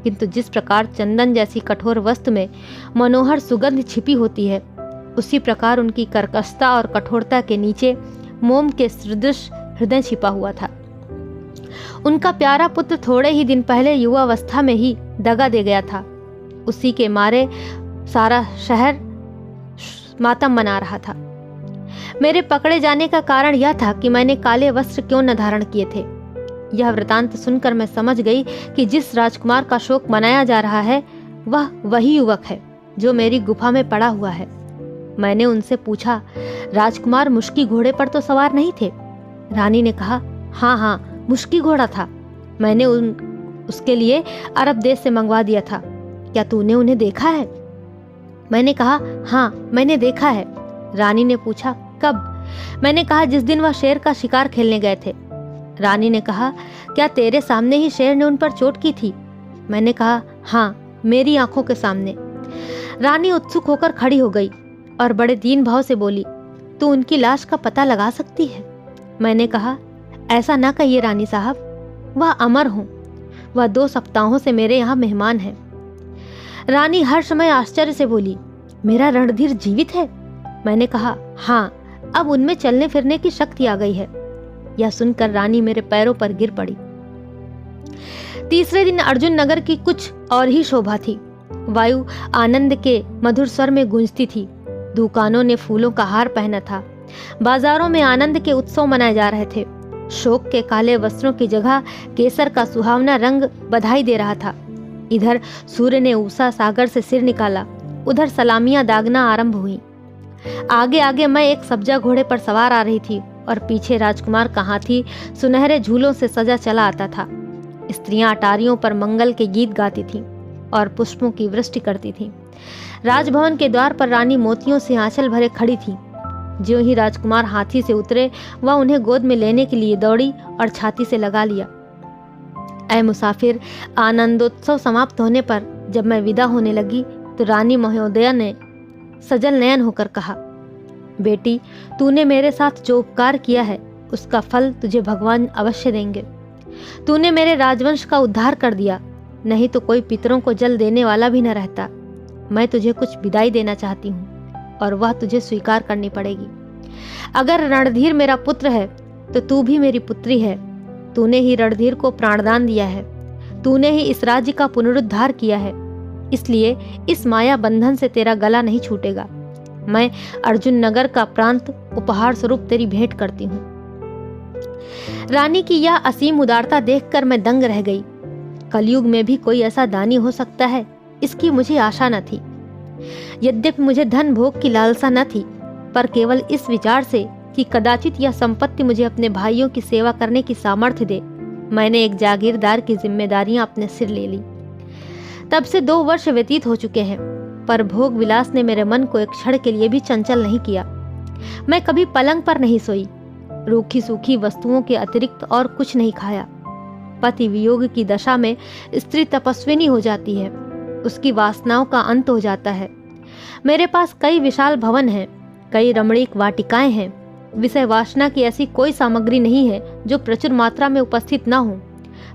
किंतु जिस प्रकार चंदन जैसी कठोर वस्तु में मनोहर सुगंध छिपी होती है, उसी प्रकार उनकी कर्कशता और कठोरता के नीचे मोम के सदृश हृदय छिपा हुआ था। उनका प्यारा पुत्र थोड़े ही दिन पहले युवावस्था में ही दगा दे गया था। उसी के मारे सारा शहर मातम मना रहा था। मेरे पकड़े जाने का कारण यह था कि मैंने काले वस्त्र क्यों न धारण किए थे। यह वृतांत सुनकर मैं समझ गई कि जिस राजकुमार का शोक मनाया जा रहा है वह वही युवक है जो मेरी गुफा में पड़ा हुआ है। मैंने उनसे पूछा, राजकुमार मुश्की घोड़े पर तो सवार नहीं थे? रानी ने कहा, हाँ, मुश्की घोड़ा था। मैंने उसके लिए अरब देश से मंगवा दिया था। क्या तूने उन्हें देखा है? मैंने कहा, हाँ, मैंने देखा है। रानी ने पूछा, कब? मैंने कहा, जिस दिन वह शेर का शिकार खेलने गए थे। रानी ने कहा, क्या तेरे सामने ही शेर ने उन पर चोट की थी? मैंने कहा, हाँ, मेरी आंखों के सामने। रानी उत्सुक होकर खड़ी हो गई और बड़े दीन भाव से बोली, तू उनकी लाश का पता लगा सकती है? मैंने कहा, ऐसा ना कहिए रानी साहब, वह अमर हूं। वह 2 सप्ताहों से मेरे यहाँ मेहमान है। रानी हर समय आश्चर्य से बोली, मेरा रणधीर जीवित है? मैंने कहा, हाँ, अब उनमें चलने फिरने की शक्ति आ गई है। यह सुनकर रानी मेरे पैरों पर गिर पड़ी। तीसरे दिन अर्जुन नगर की कुछ और ही शोभा थी। वायु आनंद के मधुर स्वर में गूंजती थी। दुकानों ने फूलों का हार पहना था। बाजारों में आनंद के उत्सव मनाए जा रहे थे। शोक के काले वस्त्रों की जगह केसर का सुहावना रंग बधाई दे रहा था। इधर सूर्य ने उषा सागर से सिर निकाला, उधर सलामियां दागना आरंभ हुई। आगे आगे मैं एक सब्जा घोड़े पर सवार आ रही थी और पीछे राजकुमार का हाथी सुनहरे झूलों से सजा चला आता था। स्त्रियां अटारियों पर मंगल के गीत गाती थीं और पुष्पों की वृष्टि करती थीं। राजभवन के द्वार पर रानी मोतियों से आंचल भरे खड़ी थी। ज्यों ही राजकुमार हाथी से उतरे, वह उन्हें गोद में लेने के लिए दौड़ी और छाती से लगा लिया। ऐ मुसाफिर, आनंदोत्सव समाप्त होने पर जब मैं विदा होने लगी तो रानी महोदया ने सजल नयन होकर कहा, बेटी, तूने मेरे साथ जो उपकार किया है उसका फल तुझे भगवान अवश्य देंगे। तूने मेरे राजवंश का उद्धार कर दिया, नहीं तो कोई पितरों को जल देने वाला भी न रहता। मैं तुझे कुछ विदाई देना चाहती हूँ और वह तुझे स्वीकार करनी पड़ेगी। अगर रणधीर मेरा पुत्र है तो तू भी मेरी पुत्री है। तूने ही रणधीर को प्राणदान दिया है। तूने ही इस राज्य का पुनरुद्धार किया है, इसलिए इस माया बंधन से तेरा गला नहीं छूटेगा। मैं अर्जुन नगर का प्रांत उपहार स्वरूप तेरी भेंट करती हूँ। रानी की यह असीम उदारता देखकर मैं दंग रह गई। कलयुग में भी कोई ऐसा दानी हो सकता है, इसकी मुझे आशा न थी। यद्यपि मुझे धन भोग की लालसा न थी, पर केवल इस विचार से कि कदाचित यह संपत्ति मुझे अपने भाइयों की सेवा करने की सामर्थ्य दे, मैंने एक जागीरदार की जिम्मेदारियां अपने सिर ले ली। तब से 2 वर्ष व्यतीत हो चुके हैं, पर भोग विलास ने मेरे मन को एक क्षण के लिए भी चंचल नहीं किया। मैं कभी पलंग पर नहीं सोई, रूखी सूखी वस्तुओं के अतिरिक्त और कुछ नहीं खाया। पति वियोग की दशा में स्त्री तपस्विनी हो जाती है, उसकी वासनाओं का अंत हो जाता है। मेरे पास कई विशाल भवन हैं, कई रमणीक वाटिकाएं हैं। विषय वासना की ऐसी कोई सामग्री नहीं है जो प्रचुर मात्रा में उपस्थित न हो,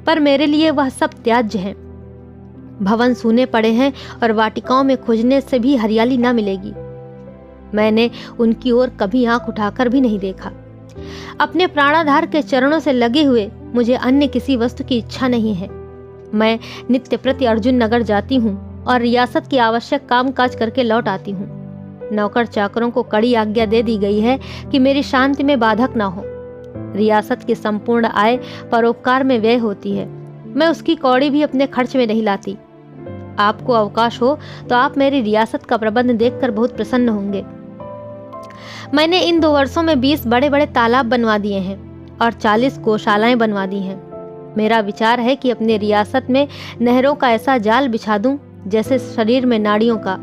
पर मेरे लिए वह सब त्याज्य है। भवन सूने पड़े हैं और वाटिकाओं में खोजने से भी हरियाली न मिलेगी। मैंने उनकी ओर कभी आंख उठाकर भी नहीं देखा। अपने प्राणाधार के चरणों से लगे हुए मुझे अन्य किसी वस्तु की इच्छा नहीं है। मैं नित्य प्रति अर्जुन नगर जाती हूँ और रियासत की आवश्यक कामकाज करके लौट आती हूँ। नौकर चाकरों को कड़ी आज्ञा दे दी गई है कि मेरी शांति में बाधक ना हो। रियासत की संपूर्ण आय परोपकार में व्यय होती है। मैं उसकी कौड़ी भी अपने खर्च में नहीं लाती। आपको अवकाश हो तो आप मेरी रियासत का प्रबंध देखकर बहुत प्रसन्न होंगे। मैंने इन 2 वर्षों में 20 बड़े बड़े तालाब बनवा दिए हैं और 40 गौशालाएं बनवा दी हैं। मेरा विचार है कि अपने रियासत में नहरों का ऐसा जाल बिछा दूं जैसे शरीर में नाड़ियों का।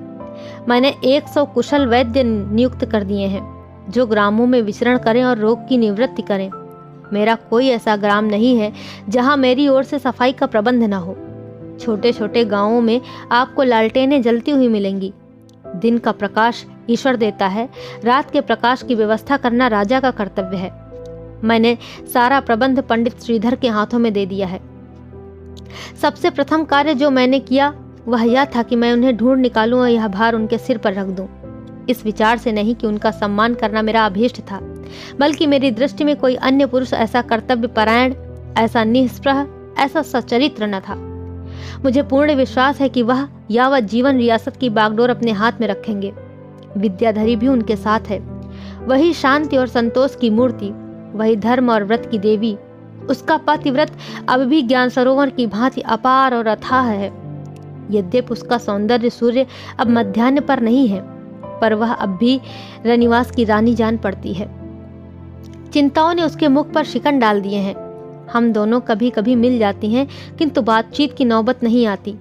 मैंने 100 कुशल वैद्य नियुक्त कर दिए हैं जो ग्रामों में विचरण करें और रोग की निवृत्ति करें। मेरा कोई ऐसा ग्राम नहीं है जहां मेरी ओर से सफाई का प्रबंध न हो। छोटे छोटे गांवों में आपको लालटेनें जलती हुई मिलेंगी। दिन का प्रकाश ईश्वर देता है, रात के प्रकाश की व्यवस्था करना राजा का कर्तव्य है। मैंने सारा प्रबंध पंडित श्रीधर के हाथों में दे दिया है। सबसे प्रथम कार्य जो मैंने किया वह यह था कि मैं उन्हें ढूंढ निकालूं और यह भार उनके सिर पर रख दूं। इस विचार से नहीं कि उनका सम्मान करना मेरा अभीष्ट था, बल्कि मेरी दृष्टि में कोई अन्य पुरुष ऐसा कर्तव्य परायण, ऐसा निःस्पृह, ऐसा सच्चरित्र न था। मुझे पूर्ण विश्वास है कि वह यावत जीवन रियासत की बागडोर अपने हाथ में रखेंगे। विद्याधरी भी उनके साथ है। वही शांति और संतोष की मूर्ति, वही धर्म और व्रत की देवी। उसका पतिव्रत अब भी ज्ञान सरोवर की भांति अपार और अथाह है। यद्यपि उसका सौंदर्य सूर्य अब मध्याह्न पर नहीं है, पर वह अब भी रनिवास की रानी जान पड़ती है। चिंताओं ने उसके मुख पर शिकन डाल दिए हैं। हम दोनों कभी कभी मिल जाती हैं, किंतु बातचीत की नौबत नहीं आती।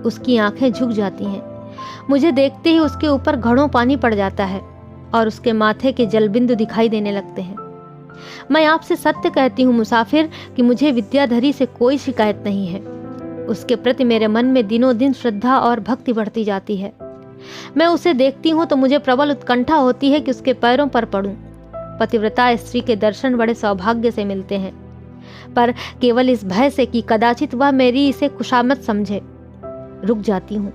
उसकी आंखें झुक जाती हैं। मुझे देखते ही उसके ऊपर घड़ों पानी पड़ जाता है और उसके माथे के जलबिंदु दिखाई देने लगते हैं। मैं आपसे सत्य कहती हूँ मुसाफिर कि मुझे विद्याधरी से कोई शिकायत नहीं है। उसके प्रति मेरे मन में दिनों दिन श्रद्धा और भक्ति बढ़ती जाती है। मैं उसे देखती हूँ तो मुझे प्रबल उत्कंठा होती है कि उसके पैरों पर पड़ूं। पतिव्रता स्त्री के दर्शन बड़े सौभाग्य से मिलते हैं, पर केवल इस भय से कि कदाचित वह मेरी इसे खुशामद समझे। रुक जाती हूँ।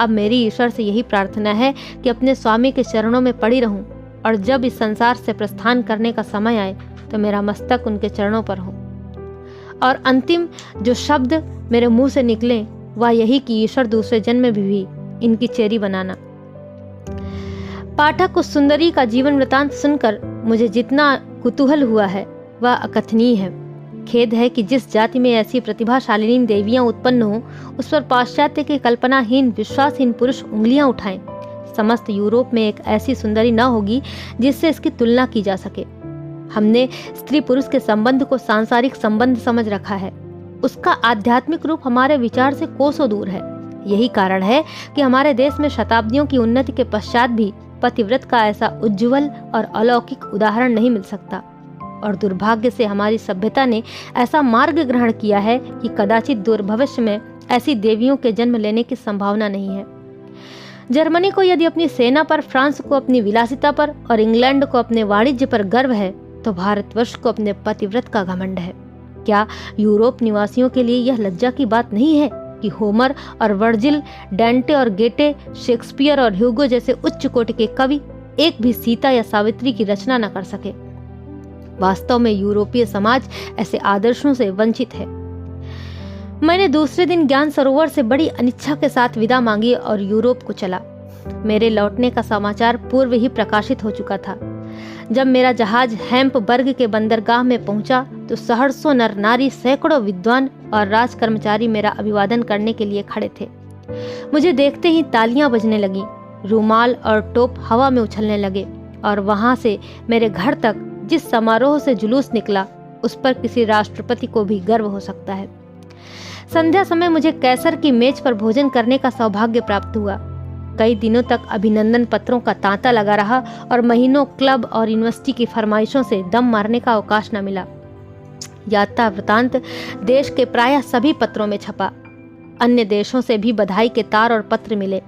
अब मेरी ईश्वर से यही प्रार्थना है कि अपने स्वामी के चरणों में पड़ी रहूं और जब इस संसार से प्रस्थान करने का समय आए तो मेरा मस्तक उनके चरणों पर हो। और अंतिम जो शब्द मेरे मुंह से निकले वह यही कि ईश्वर दूसरे जन्म में भी इनकी चेरी बनाना। पाठक उस सुंदरी का जीवन वृतांत सुनकर मुझे जितना कुतूहल हुआ है वह अकथनीय है। खेद है कि जिस जाति में ऐसी प्रतिभाशालिनी देवियां उत्पन्न हो उस पर पाश्चात्य के कल्पनाहीन विश्वासहीन पुरुष उंगलियां उठाएं। समस्त यूरोप में एक ऐसी सुंदरी न होगी जिससे इसकी तुलना की जा सके। हमने स्त्री पुरुष के संबंध को सांसारिक संबंध समझ रखा है। उसका आध्यात्मिक रूप हमारे विचार से कोसों दूर है। यही कारण है कि हमारे देश में शताब्दियों की उन्नति के पश्चात भी पतिव्रत का ऐसा उज्जवल और अलौकिक उदाहरण नहीं मिल सकता। और दुर्भाग्य से हमारी सभ्यता ने ऐसा मार्ग ग्रहण किया है कि कदाचित दूर भविष्य में ऐसी देवियों के जन्म लेने की संभावना नहीं है। जर्मनी को यदि अपनी सेना पर, फ्रांस को अपनी विलासिता पर और इंग्लैंड को अपने वाणिज्य पर गर्व है तो भारतवर्ष को अपने पतिव्रत का घमंड है। क्या यूरोप निवासियों के लिए यह लज्जा की बात नहीं है कि होमर और वर्जिल, डांटे और गेटे, शेक्सपियर और ह्यूगो जैसे उच्च कोटि के कवि एक भी सीता या सावित्री की रचना न कर सके? वास्तव में यूरोपीय समाज ऐसे आदर्शों से वंचित है। मैंने दूसरे दिन ज्ञान सरोवर से बड़ी अनिच्छा के साथ विदा मांगी और यूरोप को चला। मेरे लौटने का समाचार पूर्व ही प्रकाशित हो चुका था। जब मेरा जहाज हैम्पबर्ग के बंदरगाह में पहुंचा तो सहर्षों नर नारी, सैकड़ों विद्वान और राज कर्मचारी मेरा अभिवादन करने के लिए खड़े थे। मुझे देखते ही तालियां बजने लगी, रूमाल और टोप हवा में उछलने लगे और वहां से मेरे घर तक जिस समारोह से जुलूस निकला उस पर किसी राष्ट्रपति को भी गर्व हो सकता है। संध्या समय मुझे कैसर की मेज पर भोजन करने का सौभाग्य प्राप्त हुआ। कई दिनों तक अभिनंदन पत्रों का तांता लगा रहा और महीनों क्लब और यूनिवर्सिटी की फरमाइशों से दम मारने का अवकाश न मिला। यात्रा वृतांत देश के प्रायः सभी पत्रों में छपा। अन्य देशों से भी बधाई के तार और पत्र मिले।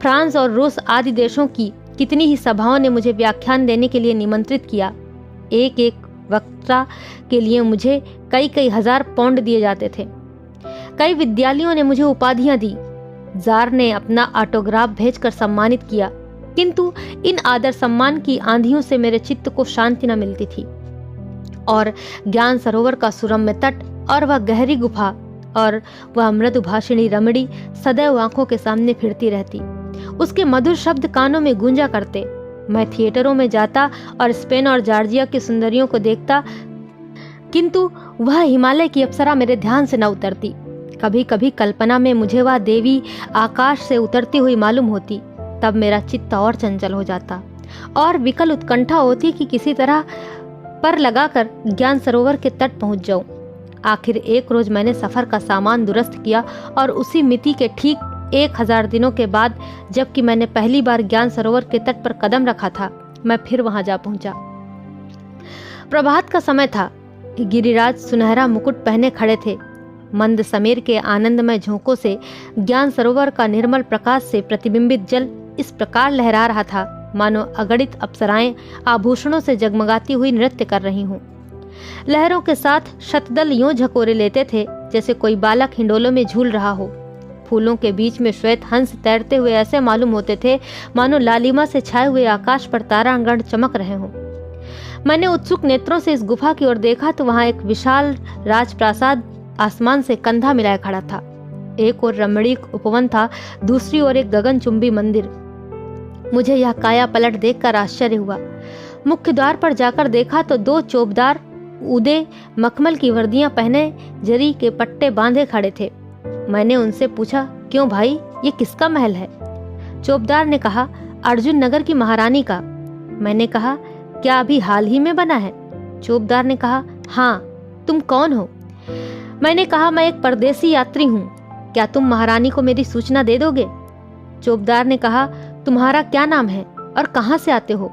फ्रांस और रूस आदि देशों की कितनी ही सभाओं ने मुझे व्याख्यान देने के लिए निमंत्रित किया। एक एक वक्ता के लिए मुझे कई कई हजार पाउंड दिए जाते थे। कई विद्यालयों ने मुझे उपाधियां दी। जार ने अपना ऑटोग्राफ भेजकर सम्मानित किया, किंतु इन आदर सम्मान की आंधियों से मेरे चित्त को शांति न मिलती थी। और ज्ञान सरोवर का सुरम्य तट और वह गहरी गुफा और वह मृदुभाषिणी रमणी सदैव आंखों के सामने फिरती रहती। उसके मधुर शब्द कानों में गूंजा करते। मैं थिएटरों में जाता और स्पेन और जॉर्जिया की सुंदरियों को देखता, किंतु वह हिमालय की अप्सरा मेरे ध्यान से न उतरती। कभी कभी कल्पना में मुझे वह देवी आकाश से उतरती हुई मालूम होती। तब मेरा चित्त और चंचल हो जाता और विकल उत्कंठा होती कि किसी तरह पर लगाकर ज्ञान सरोवर के तट पहुंच जाऊं। आखिर एक रोज मैंने सफर का सामान दुरुस्त किया और उसी मिति के ठीक 1000 दिनों के बाद, जबकि मैंने पहली बार ज्ञान सरोवर के तट पर कदम रखा था, मैं फिर वहां जा पहुंचा। प्रभात का समय था। गिरिराज सुनहरा मुकुट पहने खड़े थे। मंद समीर के आनंदमय झोंकों से ज्ञान सरोवर का निर्मल प्रकाश से प्रतिबिंबित जल इस प्रकार लहरा रहा था मानो अगणित अप्सराएं आभूषणों से जगमगाती हुई नृत्य कर रही हों। लहरों के साथ शतदल यूं झकोरे लेते थे जैसे कोई बालक हिंडोलों में झूल रहा हो। फूलों के बीच में श्वेत हंस तैरते हुए ऐसे मालूम होते थे मानो लालिमा से छाए हुए आकाश पर तारागण चमक रहे हों। मैंने उत्सुक नेत्रों से इस गुफा की ओर देखा तो वहां एक विशाल राजप्रासाद आसमान से कंधा मिलाए खड़ा था। एक ओर रमणीक उपवन था, दूसरी ओर एक गगनचुंबी मंदिर। मुझे यह काया पलट देखकर आश्चर्य हुआ। मुख्य द्वार पर जाकर देखा तो 2 चौबदार उदे मखमल की वर्दियां पहने जरी के पट्टे बांधे खड़े थे। मैंने उनसे पूछा, क्यों भाई, ये किसका महल है? चौबदार ने कहा, अर्जुन नगर की महारानी का। मैंने कहा, क्या अभी हाल ही में बना है? चौबदार ने कहा, हाँ। तुम कौन हो? मैंने कहा, मैं एक परदेसी यात्री हूँ। क्या तुम महारानी को मेरी सूचना दे दोगे? चौबदार ने कहा, तुम्हारा क्या नाम है और कहाँ से आते हो?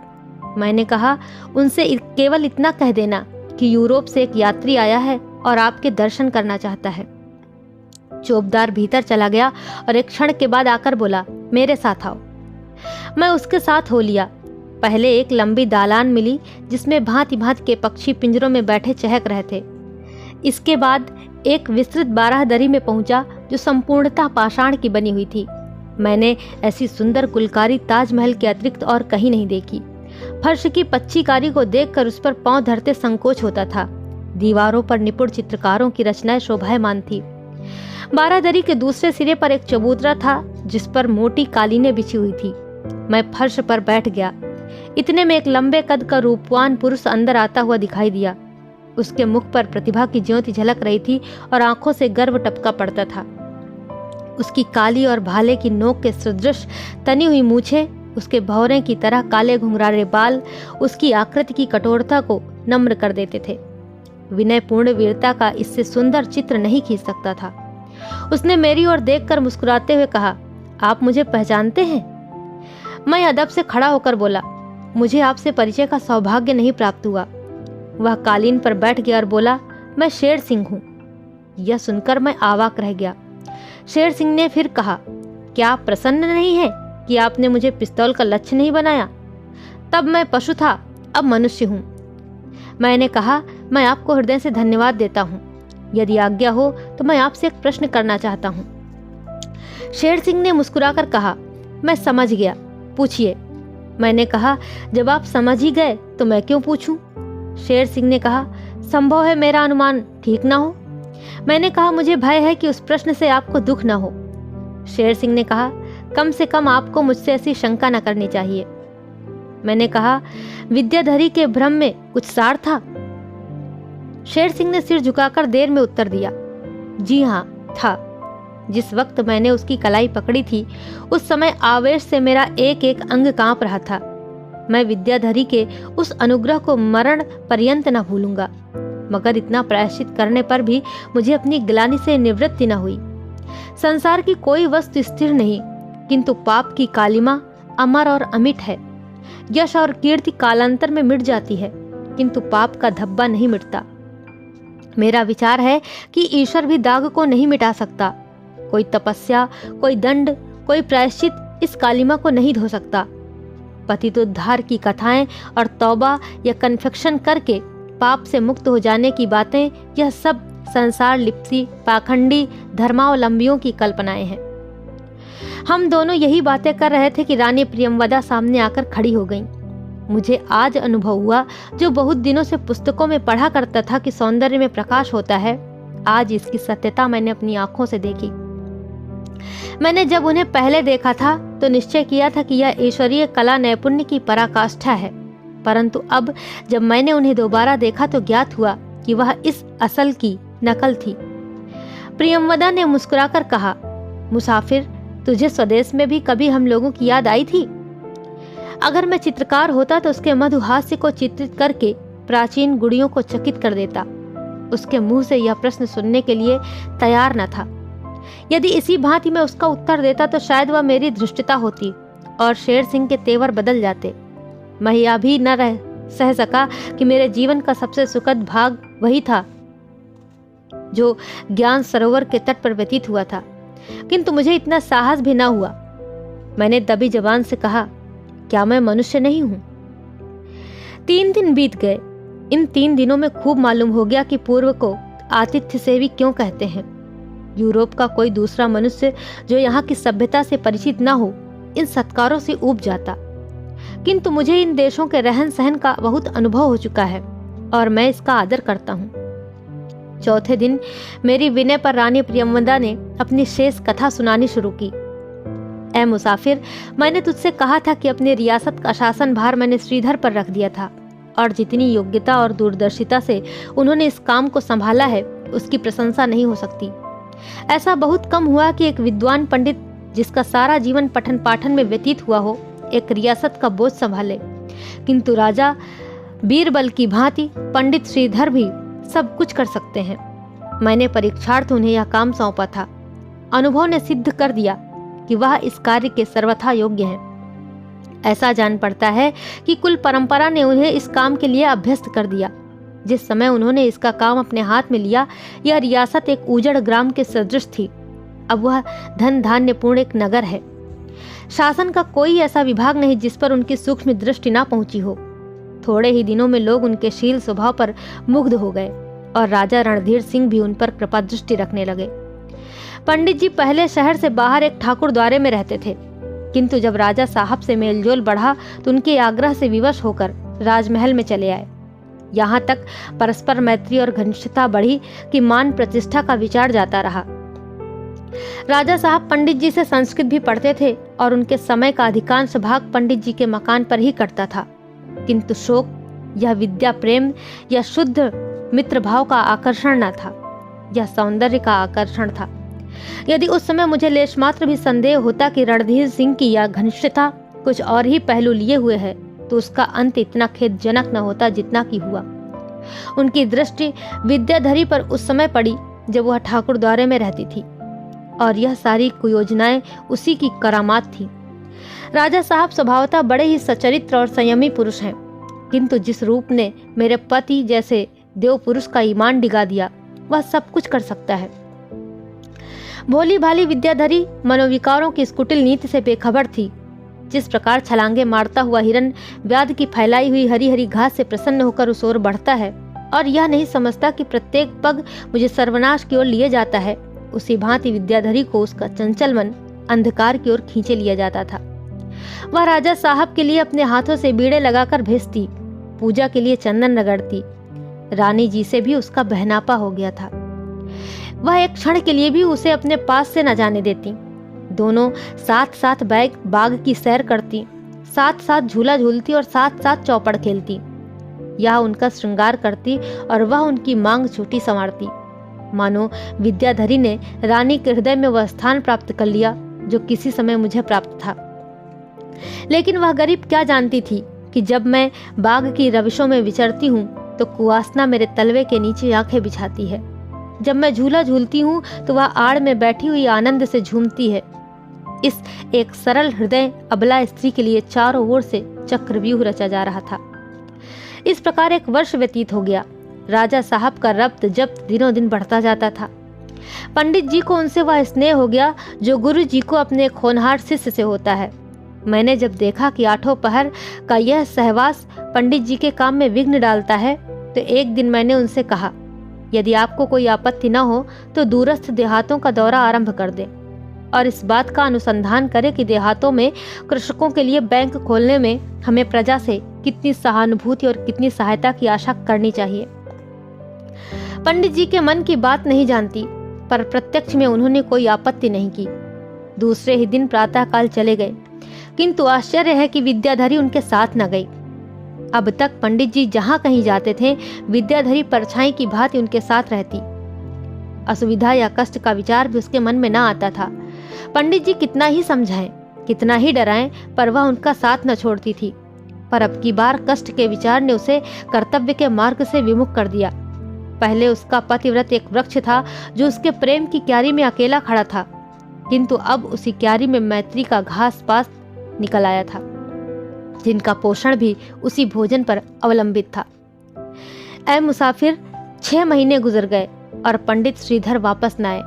मैंने कहा, उनसे केवल इतना कह देना कि यूरोप से एक यात्री आया है और आपके दर्शन करना चाहता है। चौबदार भीतर चला गया और एक क्षण के बाद आकर बोला, मेरे साथ आओ। मैं उसके साथ हो लिया। पहले एक लंबी दालान मिली जिसमें भांति भांति के पक्षी पिंजरों में बैठे चहक रहे थे। इसके बाद एक विस्तृत बाराहदरी में पहुंचा जो संपूर्णतः पाषाण की बनी हुई थी। मैंने ऐसी सुंदर गुलकारी ताजमहल के अतिरिक्त और कहीं नहीं देखी। फर्श की पच्चीकारी को देखकर उस पर पांव धरते संकोच होता था। दीवारों पर निपुण चित्रकारों की रचनाएं शोभायमान थी। बाराहदरी के दूसरे सिरे पर एक चबूतरा था जिस पर मोटी कालीनें बिछी हुई थी। मैं फर्श पर बैठ गया। इतने में एक लंबे कद का रूपवान पुरुष अंदर आता हुआ दिखाई दिया। उसके मुख पर प्रतिभा की ज्योति झलक रही थी और आंखों से गर्व टपका पड़ता था। उसकी काली और भाले की नोक के सदृश तनी हुई मूछें, उसके भौरे की तरह काले घुंघराले बाल उसकी आकृति की कठोरता को नम्र कर देते थे। विनयपूर्ण वीरता का इससे सुंदर चित्र नहीं खींच सकता था। उसने मेरी ओर देखकर मुस्कुराते हुए कहा, आप मुझे पहचानते हैं? मैं अदब से खड़ा होकर बोला, मुझे आपसे परिचय का सौभाग्य नहीं प्राप्त हुआ। वह कालीन पर बैठ गया और बोला, मैं शेर सिंह हूँ। यह सुनकर मैं अवाक रह गया। शेर सिंह ने फिर कहा, क्या आप प्रसन्न नहीं हैं कि आपने मुझे पिस्तौल का लक्ष्य नहीं बनाया? तब मैं पशु था, अब मनुष्य हूँ। मैंने कहा, मैं आपको हृदय से धन्यवाद देता हूँ। यदि आज्ञा हो तो मैं आपसे एक प्रश्न करना चाहता हूँ। शेर सिंह ने मुस्कुराकर कहा, मैं समझ गया, पूछिए। मैंने कहा, जब आप समझ ही गए तो मैं क्यों पूछूं? शेर सिंह ने कहा, संभव है मेरा अनुमान ठीक ना हो। मैंने कहा, मुझे भय है कि उस प्रश्न से आपको दुख ना हो। शेर सिंह ने कहा, कम से कम आपको मुझसे ऐसी शंका न करनी चाहिए। मैंने कहा, विद्याधरी के भ्रम में कुछ सार था? शेर सिंह ने सिर झुकाकर देर में उत्तर दिया, जी हाँ, था। जिस वक्त मैंने उसकी कलाई पकड़ी थी उस समय आवेश से मेरा एक एक अंग कांप रहा था। मैं विद्याधरी के उस अनुग्रह को मरण पर्यंत न भूलूंगा। मगर इतना प्रायश्चित करने पर भी मुझे अपनी ग्लानि से निवृत्ति न हुई। संसार की कोई वस्तु स्थिर नहीं, किंतु पाप की कालिमा अमर और अमिट है। यश और कीर्ति कालांतर में मिट जाती है, किंतु पाप का धब्बा नहीं मिटता। मेरा विचार है कि ईश्वर भी दाग को नहीं मिटा सकता। कोई तपस्या, कोई दंड, कोई प्रायश्चित इस कालिमा को नहीं धो सकता। पतितोद्धार की कथाएं और तौबा या कन्फेक्शन करके पाप से मुक्त हो जाने की बातें, यह सब संसार लिप्सी पाखंडी धर्मावलंबियों की कल्पनाएं हैं। हम दोनों यही बातें कर रहे थे कि रानी प्रियंवदा सामने आकर खड़ी हो गईं। मुझे आज अनुभव हुआ, जो बहुत दिनों से पुस्तकों में पढ़ा करता था कि सौंदर्य में प्रकाश होता है, आज इसकी सत्यता मैंने अपनी आंखों से देखी। मैंने जब उन्हें पहले देखा था तो निश्चय किया था कि यह ईश्वरीय कला नैपुण्य की पराकाष्ठा है, परंतु अब जब मैंने उन्हें दोबारा देखा तो ज्ञात हुआ कि वह इस असल की नकल थी। प्रियंवदा ने मुस्कुराकर कहा, मुसाफिर, तुझे स्वदेश में भी कभी हम लोगों की याद आई थी? अगर मैं चित्रकार होता तो उसके मधुहास्य को चित्रित करके प्राचीन गुड़ियों को चकित कर देता। उसके मुंह से यह प्रश्न सुनने के लिए तैयार न था। यदि इसी भांति मैं उसका उत्तर देता तो शायद वह मेरी धृष्टता होती और शेर सिंह के तेवर बदल जाते। मैं यह भी न रह सह सका कि मेरे जीवन का सबसे सुखद भाग वही था जो ज्ञान सरोवर के तट पर व्यतीत हुआ था, किंतु मुझे इतना साहस भी न हुआ। मैंने दबी जबान से कहा, क्या मैं मनुष्य नहीं हूं? 3 दिन बीत गए। इन 3 दिनों में खूब मालूम हो गया कि पूर्व को आतिथ्य सेवी क्यों कहते हैं। यूरोप का कोई दूसरा मनुष्य जो यहाँ की सभ्यता से परिचित न हो, इन सत्कारों से ऊब जाता, किंतु मुझे इन देशों के रहन सहन का बहुत अनुभव हो चुका है और मैं इसका आदर करता हूँ। चौथे दिन मेरी विनय पर रानी प्रियंवदा ने अपनी शेष कथा सुनानी शुरू की। ऐ मुसाफिर, मैंने तुझसे कहा था कि अपनी रियासत का शासन भार मैंने श्रीधर पर रख दिया था और जितनी योग्यता और दूरदर्शिता से उन्होंने इस काम को संभाला है, उसकी प्रशंसा नहीं हो सकती। ऐसा बहुत कम हुआ कि एक विद्वान पंडित जिसका सारा जीवन पठन पाठन में व्यतीत हुआ हो, एक रियासत का बोझ संभाले, किंतु राजा बीरबल की भांति पंडित श्रीधर भी सब कुछ कर सकते हैं। मैंने परीक्षार्थ उन्हें यह काम सौंपा था। अनुभव ने सिद्ध कर दिया कि वह इस कार्य के सर्वथा योग्य हैं। ऐसा जान पड़ता है कि कुल परंपरा ने उन्हें इस काम के लिए अभ्यस्त कर दिया। जिस समय उन्होंने इसका काम अपने हाथ में लिया, यह रियासत एक उजड़ ग्राम के सदृश थी। अब वह धन धान्य पूर्ण एक नगर है। शासन का कोई ऐसा विभाग नहीं जिस पर उनकी सूक्ष्म दृष्टि ना पहुंची हो। थोड़े ही दिनों में लोग उनके शील स्वभाव पर मुग्ध हो गए और राजा रणधीर सिंह भी उन पर कृपा दृष्टि रखने लगे। पंडित जी पहले शहर से बाहर एक ठाकुर द्वारे में रहते थे, किंतु जब राजा साहब से मेलजोल बढ़ा तो उनके आग्रह से विवश होकर राजमहल में चले आए। यहाँ तक परस्पर मैत्री और घनिष्ठता बढ़ी कि मान प्रतिष्ठा का विचार जाता रहा। राजा साहब पंडित जी से संस्कृत भी पढ़ते थे और उनके समय का अधिकांश भाग पंडित जी के मकान पर ही कटता था, किंतु शोक यह विद्या प्रेम या शुद्ध मित्र भाव का आकर्षण न था, यह सौंदर्य का आकर्षण था। यदि उस समय मुझे लेश मात्र भी संदेह होता कि रणधीर सिंह की यह घनिष्ठता कुछ और ही पहलू लिए हुए है, तो उसका अंत इतना खेदजनक न होता जितना कि हुआ। उनकी दृष्टि विद्याधरी पर उस समय पड़ी जब वह ठाकुर द्वारे में रहती थी, और यह सारी कुयोजनाएं उसी की करामात थी। राजा साहब स्वभावतः बड़े ही सचरित्र और संयमी पुरुष हैं, किंतु जिस रूप ने मेरे पति जैसे देव पुरुष का ईमान डिगा दिया, वह सब कुछ कर सकता है। भोली भाली विद्याधरी मनोविकारों की स्कुटिल नीति से बेखबर थी। जिस प्रकार छलांगे मारता हुआ हिरन व्याध की फैलाई हुई हरी हरी घास से प्रसन्न होकर उस ओर बढ़ता है और यह नहीं समझता कि प्रत्येक पग मुझे सर्वनाश की ओर लिए जाता है, उसी भांति विद्याधरी को उसका चंचल मन अंधकार की ओर खींचे लिया जाता था। वह राजा साहब के लिए अपने हाथों से बीड़े लगाकर भेजती, पूजा के लिए चंदन रगड़ती। रानी जी से भी उसका बहनापा हो गया था। वह एक क्षण के लिए भी उसे अपने पास से न जाने देती। दोनों साथ साथ बाग की सैर करती, साथ साथ झूला झूलती और साथ साथ चौपड़ खेलती। यह उनका श्रृंगार करती और वह उनकी मांग छोटी संवारती। मानो विद्याधरी ने रानी के हृदय में वह स्थान प्राप्त कर लिया जो किसी समय मुझे प्राप्त था। लेकिन वह गरीब क्या जानती थी कि जब मैं बाग की रविशों में विचरती हूँ तो कुवासना मेरे तलवे के नीचे आंखें बिछाती है। जब मैं झूला झूलती हूँ तो वह आड़ में बैठी हुई आनंद से झूमती है। इस एक सरल हृदय अबला स्त्री के लिए चारों ओर से चक्रव्यूह रचा जा रहा था। इस प्रकार 1 वर्ष व्यतीत हो गया। राजा साहब का रब्त जब्त दिनों दिन बढ़ता जाता था। पंडित जी को उनसे वह स्नेह हो गया जो गुरु जी को अपने खोनहार शिष्य से होता है। मैंने जब देखा कि आठों पहर का यह सहवास पंडित जी के काम में विघ्न डालता है, तो एक दिन मैंने उनसे कहा, यदि आपको कोई आपत्ति न हो तो दूरस्थ देहातों का दौरा आरंभ कर दें और इस बात का अनुसंधान करें कि देहातों में कृषकों के लिए बैंक खोलने में हमें प्रजा से कितनी सहानुभूति और कितनी सहायता की आशा करनी चाहिए। पंडित जी के मन की बात नहीं जानती, पर प्रत्यक्ष में उन्होंने कोई आपत्ति नहीं की। दूसरे ही दिन प्रातःकाल चले गए, किंतु आश्चर्य है कि विद्याधरी उनके साथ न गई। अब तक पंडित जी जहां कहीं जाते थे, विद्याधरी परछाई की भांति उनके साथ रहती। असुविधा या कष्ट का विचार भी उसके मन में न आता था। पंडित जी कितना ही समझाएं, कितना ही डराएं, पर वह उनका साथ न छोड़ती थी। पर अब की बार कष्ट के विचार ने उसे कर्तव्य के मार्ग से विमुख कर दिया। पहले उसका पतिव्रत एक वृक्ष था जो उसके प्रेम की क्यारी में अकेला खड़ा था, किंतु अब उसी क्यारी में मैत्री का घास पास निकल आया था, जिनका पोषण भी उसी भोजन पर अवलंबित था। ऐ मुसाफिर, 6 महीने गुजर गए और पंडित श्रीधर वापस न आए।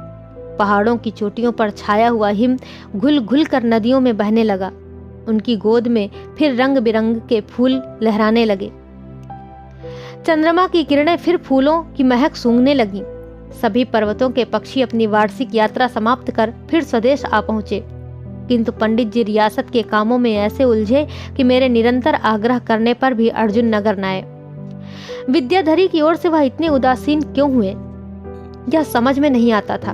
पहाड़ों की चोटियों पर छाया हुआ हिम घुल घुल कर नदियों में बहने लगा। उनकी गोद में फिर रंग बिरंग के फूल लहराने लगे। चंद्रमा की किरणें फिर फूलों की महक सूंघने लगीं। सभी पर्वतों के पक्षी अपनी वार्षिक यात्रा समाप्त कर फिर स्वदेश आ पहुंचे, किंतु पंडित जी रियासत के कामों में ऐसे उलझे कि मेरे निरंतर आग्रह करने पर भी अर्जुन नगर न आए। विद्याधरी की ओर से वह इतने उदासीन क्यों हुए, यह समझ में नहीं आता था।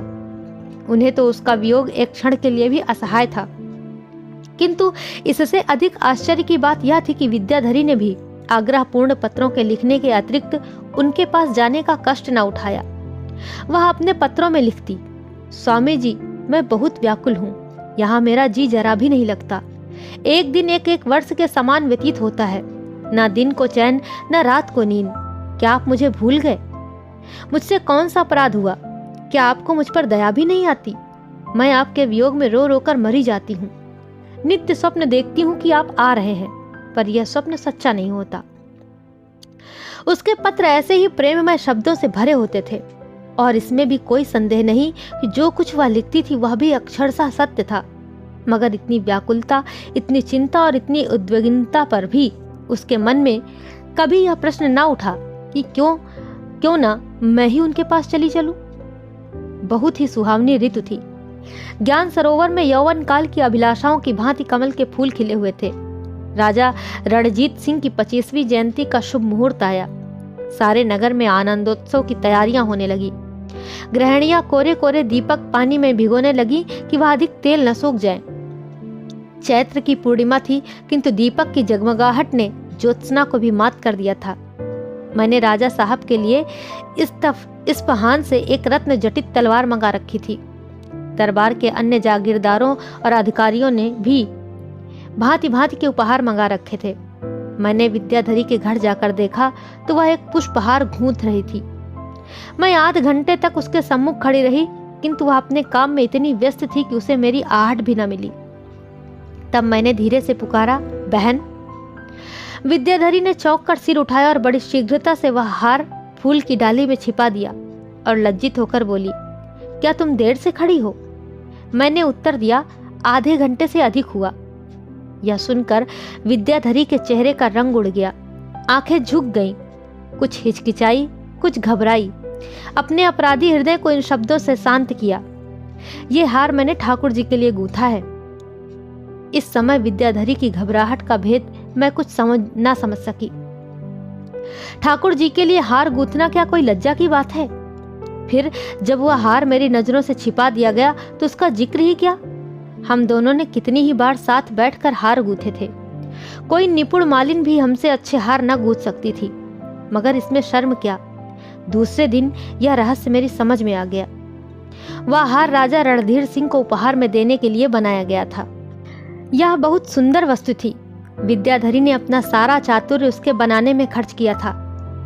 उन्हें तो उसका वियोग एक क्षण के लिए भी असहाय था, किंतु इससे अधिक आश्चर्य की बात यह थी कि विद्याधरी ने भी आग्रहपूर्ण पत्रों के लिखने के अतिरिक्त उनके पास जाने का कष्ट न उठाया। वह अपने पत्रों में लिखती, स्वामी जी, मैं बहुत व्याकुल हूँ, यहाँ मेरा जी जरा भी नहीं लगता। एक दिन एक वर्ष के समान व्यतीत होता है, न दिन को चैन न रात को नींद। क्या आप मुझे भूल गए? मुझसे कौन सा अपराध हुआ? क्या आपको मुझ पर दया भी नहीं आती? मैं आपके वियोग में रो रो कर मरी जाती हूँ। नित्य स्वप्न देखती हूँ कि आप आ रहे हैं, पर यह स्वप्न सच्चा नहीं होता। उसके पत्र ऐसे ही प्रेममय शब्दों से भरे होते थे, और इसमें भी कोई संदेह नहीं कि जो कुछ वह लिखती थी वह भी अक्षरशः सत्य था। मगर इतनी व्याकुलता, इतनी चिंता और इतनी उद्विग्नता पर भी उसके मन में कभी यह प्रश्न ना उठा कि क्यों ना मैं ही उनके पास चली चलूं। बहुत ही सुहावनी ऋतु थी। ज्ञान सरोवर में यौवन काल की अभिलाषाओं की भांति कमल के फूल खिले हुए थे। राजा रणजीत सिंह की 25वीं जयंती का शुभ मुहूर्त आया। सारे नगर में आनंदोत्सव की तैयारियां होने लगी। गृहिणियां कोरे कोरे दीपक पानी में भिगोने लगी कि वह अधिक तेल न सूख जाए। चैत्र की पूर्णिमा थी, किंतु दीपक की जगमगाहट ने ज्योत्सना को भी मात कर दिया था। मैंने राजा साहब के लिए इस्फहान से एक रत्न जटित तलवार मंगा रखी थी। दरबार के अन्य जागीरदारों और अधिकारियों ने भी भांति भांति के उपहार मंगा रखे थे। मैंने विद्याधरी के घर जाकर देखा तो वह एक पुष्पहार गूंथ रही थी। मैं आध घंटे तक उसके सम्मुख खड़ी रही, किंतु वह अपने काम में इतनी व्यस्त थी कि उसे मेरी आहट भी न मिली। तब मैंने धीरे से पुकारा, बहन। विद्याधरी ने चौंक कर सिर उठाया और बड़ी शीघ्रता से वह हार फूल की डाली में छिपा दिया और लज्जित होकर बोली, क्या तुम देर से खड़ी हो? मैंने उत्तर दिया, आधे घंटे से अधिक हुआ। यह सुनकर विद्याधरी के चेहरे का रंग उड़ गया, आंखें झुक गईं, कुछ हिचकिचाई, कुछ घबराई। अपने अपराधी हृदय को इन शब्दों से शांत किया, ये हार मैंने ठाकुर जी के लिए गूंथा है। इस समय विद्याधरी की घबराहट का भेद मैं कुछ ना समझ सकी। ठाकुर जी के लिए हार गूंथना क्या कोई लज्जा की बात है? फिर जब वह हार मेरी नजरों से छिपा दिया गया तो उसका जिक्र ही क्या। हम दोनों ने कितनी ही बार साथ बैठकर हार गूंथे थे। कोई निपुण मालिन भी हमसे अच्छे हार न गूंथ सकती थी, मगर इसमें शर्म क्या। दूसरे दिन यह रहस्य मेरी समझ में आ गया। वह हार राजा रणधीर सिंह को उपहार में देने के लिए बनाया गया था। यह बहुत सुंदर वस्तु थी। विद्याधरी ने अपना सारा चातुर्य उसके बनाने में खर्च किया था।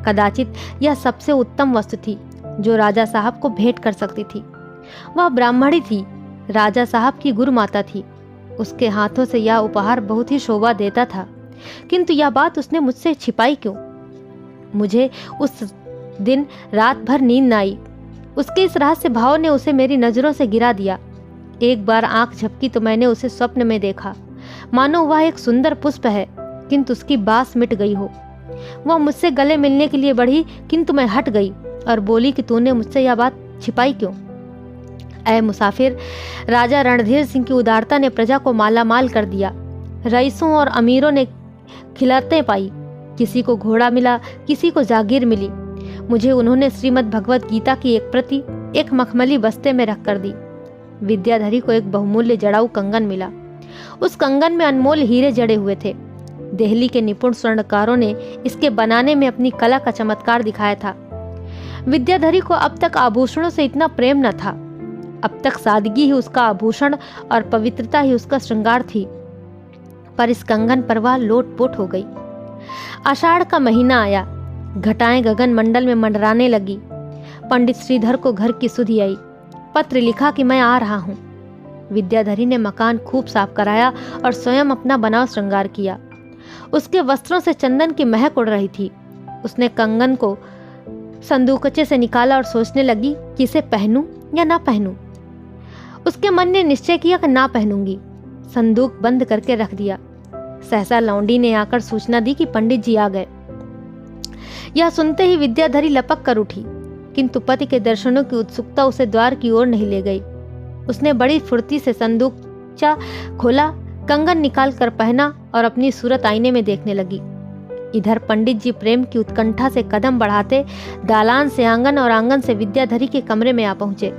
कदाचित यह सबसे उत्तम वस्तु थी जो राजा साहब को भेंट कर सकती थी। वह ब्राह्मणी थी, राजा साहब की गुरु माता थी। उसके हाथों से यह उपहार बहुत ही शोभा देता था, किंतु यह बात उसने मुझसे छिपाई क्यों? मुझे उस दिन रात भर नींद न आई। उसके इस रहस्य भाव ने उसे मेरी नजरों से गिरा दिया। एक बार आंख झपकी तो मैंने उसे स्वप्न में देखा। मानो वह एक सुंदर पुष्प है किंतु उसकी बास मिट गई हो। वह मुझसे गले मिलने के लिए बढ़ी किंतु मैं हट गई और बोली कि तूने मुझसे यह बात छिपाई क्यों? ऐ मुसाफिर, राजा रणधीर सिंह की उदारता ने प्रजा को मालामाल कर दिया। रईसों और अमीरों ने खिलाते पाई, किसी को घोड़ा मिला, किसी को जागीर मिली। मुझे उन्होंने श्रीमद् भगवत गीता की एक प्रति एक मखमली बस्ते में रख कर दी। विद्याधरी को एक बहुमूल्य जड़ाऊ कंगन मिला। उस कंगन में अनमोल हीरे जड़े हुए थे। दिल्ली के निपुण स्वर्णकारों ने इसके बनाने में अपनी कला का चमत्कार दिखाया था। विद्याधरी को अब तक आभूषणों से इतना प्रेम न था। अब तक सादगी ही उसका आभूषण और पवित्रता ही उसका श्रृंगार थी, पर इस कंगन पर वह लोटपोट हो गई। आषाढ़ का महीना आया, घटाएं गगन मंडल में मंडराने लगी। पंडित श्रीधर को घर की सुधि आई। पत्र लिखा कि मैं आ रहा हूँ। विद्याधरी ने मकान खूब साफ कराया और स्वयं अपना बनाव श्रृंगार किया। उसके वस्त्रों से चंदन की महक उड़ रही थी। उसने कंगन को संदूकचे से निकाला और सोचने लगी कि इसे पहनूं या ना पहनूं। उसके मन ने निश्चय किया कि ना पहनूंगी। संदूक बंद करके रख दिया। सहसा लौंडी ने आकर सूचना दी कि पंडित जी आ गए। यह सुनते ही विद्याधरी लपक कर उठी, किंतु पति के दर्शनों की उत्सुकता उसे द्वार की ओर नहीं ले गई। उसने बड़ी फुर्ती से संदूकचा खोला, कंगन निकाल कर पहना और अपनी सूरत आईने में देखने लगी। इधर पंडित जी प्रेम की उत्कंठा से कदम बढ़ाते दालान से आंगन और आंगन से विद्याधरी के कमरे में आ पहुंचे।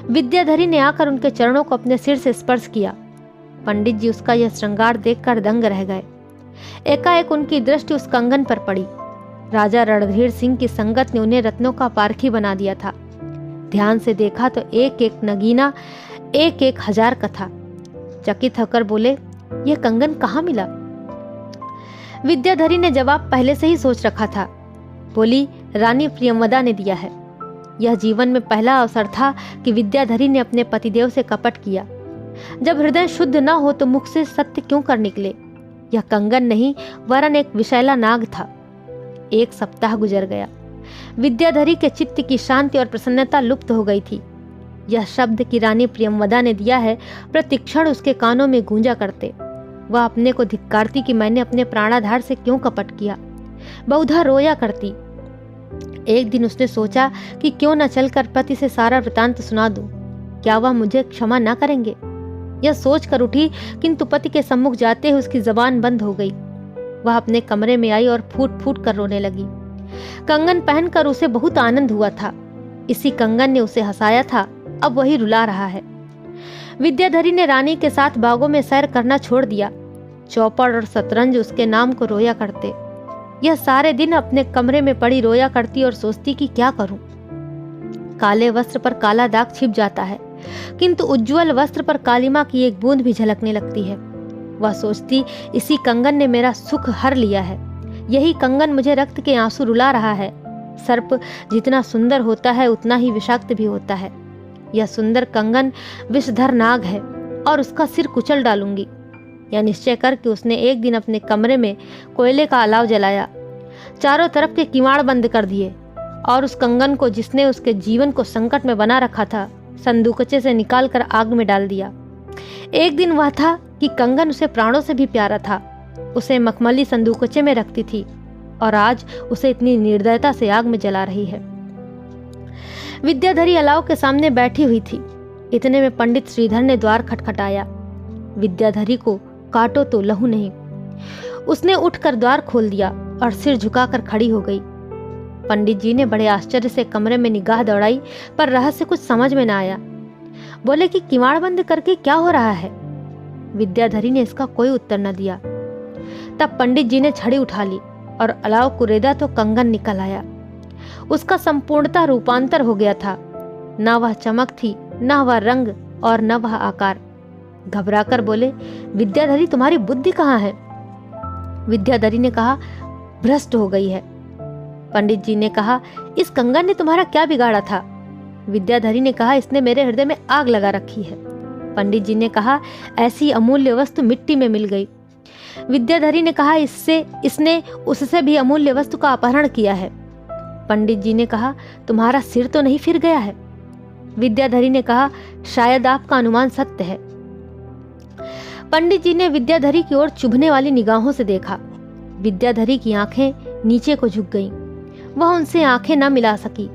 विद्याधरी ने आकर उनके चरणों को अपने सिर से स्पर्श किया। पंडित जी उसका यह श्रृंगार देखकर दंग रह गए। एकाएक उनकी दृष्टि उस कंगन पर पड़ी। राजा रणधीर सिंह की संगत ने उन्हें रत्नों का पारखी बना दिया था। ध्यान से देखा तो एक एक नगीना, एक एक हजार का था। चकित होकर बोले, यह कंगन कहाँ मिला? विद्याधरी ने जवाब पहले से ही सोच रखा था। बोली, रानी प्रियंवदा ने दिया है। यह जीवन में पहला अवसर था कि विद्याधरी ने अपने पतिदेव से कपट किया। जब हृदय शुद्ध न हो तो मुख से सत्य क्यों कर निकले? यह कंगन नहीं वरन एक विषैला नाग था। एक सप्ताह गुजर गया। विद्याधरी के चित्त की शांति और प्रसन्नता लुप्त हो गई थी। यह शब्द कि रानी प्रियंवदा ने दिया है प्रतिक्षण उसके कानों में गूंजा करते। वह अपने को धिक्कारती कि मैंने अपने प्राणाधार से क्यों कपट किया। बहुधा रोया करती। एक दिन उसने सोचा कि क्यों न चलकर पति से सारा वृतांत सुना दूं। क्या वह मुझे क्षमा न करेंगे? यह सोच कर उठी, किंतु पति के सम्मुख जाते ही उसकी जबान बंद हो गई। वह अपने कमरे में आई और फूट फूट कर रोने लगी। कंगन पहनकर उसे बहुत आनंद हुआ था। इसी कंगन ने उसे हंसाया था, अब वही रुला रहा है। विद्याधरी ने रानी के साथ बागों में सैर करना छोड़ दिया। चौपड़ और शतरंज उसके नाम को रोया करते। यह सारे दिन अपने कमरे में पड़ी रोया करती और सोचती कि क्या करूं। काले वस्त्र पर काला दाग छिप जाता है, किंतु उज्जवल वस्त्र पर कालिमा की एक बूंद भी झलकने लगती है। वह सोचती, इसी कंगन ने मेरा सुख हर लिया है। यही कंगन मुझे रक्त के आंसू रुला रहा है। सर्प जितना सुंदर होता है उतना ही विषाक्त भी होता है। यह सुंदर कंगन विषधर नाग है और उसका सिर कुचल डालूंगी। यह निश्चय करके उसने एक दिन अपने कमरे में कोयले का अलाव जलाया, चारों तरफ के किवाड़ बंद कर दिए और उस कंगन को, जिसने उसके जीवन को संकट में बना रखा था, संदूकचे से निकालकर आग में डाल दिया। एक दिन वह था कि कंगन उसे प्राणों से भी प्यारा था। उसे मखमली संदूकचे में रखती थी और आज उसे इतनी निर्दयता से आग में जला रही है। विद्याधरी अलाव के सामने बैठी हुई थी। इतने में पंडित श्रीधर ने द्वार खटखटाया। विद्याधरी को काटो तो लहू नहीं। उसने उठकर द्वार खोल दिया और सिर झुकाकर खड़ी हो गई। पंडित जी ने बड़े आश्चर्य से कमरे में निगाह दौड़ाई, पर रहस्य कुछ समझ में न आया। बोले कि किवाड़ बंद करके क्या हो रहा है? विद्याधरी ने इसका कोई उत्तर न दिया। तब पंडित जी ने छड़ी उठा ली और अलाव कुरेदा तो कंगन निकल आया। उसका संपूर्णतः रूपांतर हो गया था। न वह चमक थी, न वह रंग और न वह आकार। घबराकर बोले, विद्याधरी तुम्हारी बुद्धि कहाँ है? विद्याधरी ने कहा, भ्रष्ट हो गई है। पंडित जी ने कहा, इस कंगन ने तुम्हारा क्या बिगाड़ा था? विद्याधरी ने कहा, इसने मेरे हृदय में आग लगा रखी है। पंडित जी ने कहा, ऐसी अमूल्य वस्तु मिट्टी में मिल गई। विद्याधरी ने कहा, इसने उससे भी अमूल्य वस्तु का अपहरण किया है। पंडित जी ने कहा, तुम्हारा सिर तो नहीं फिर गया है? विद्याधरी ने कहा, शायद आपका अनुमान सत्य है। पंडित जी ने विद्याधरी की ओर चुभने वाली निगाहों से देखा। विद्याधरी की आंखें नीचे को झुक गईं। वह उनसे आंखें न मिला सकी।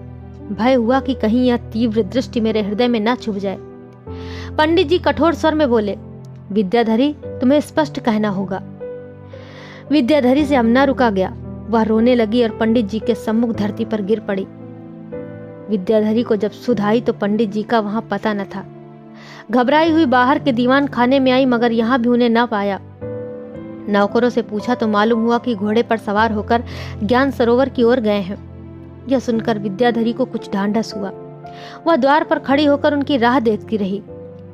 भय हुआ कि कहीं यह तीव्र दृष्टि मेरे हृदय में न छुप जाए। पंडित जी कठोर स्वर में बोले, विद्याधरी, तुम्हें स्पष्ट कहना होगा। विद्याधरी से अब न रुका गया। वह रोने लगी और पंडित जी के सम्मुख धरती पर गिर पड़ी। विद्याधरी को जब सुध आई तो पंडित जी का वहां पता न था। घबराई हुई बाहर के दीवान खाने में आई, मगर यहां भी उन्हें न पाया। नौकरों से पूछा तो मालूम हुआ कि घोड़े पर सवार होकर ज्ञान सरोवर की ओर गए हैं। यह सुनकर विद्याधरी को कुछ ढांढस हुआ। वह द्वार पर खड़ी होकर उनकी राह देखती रही।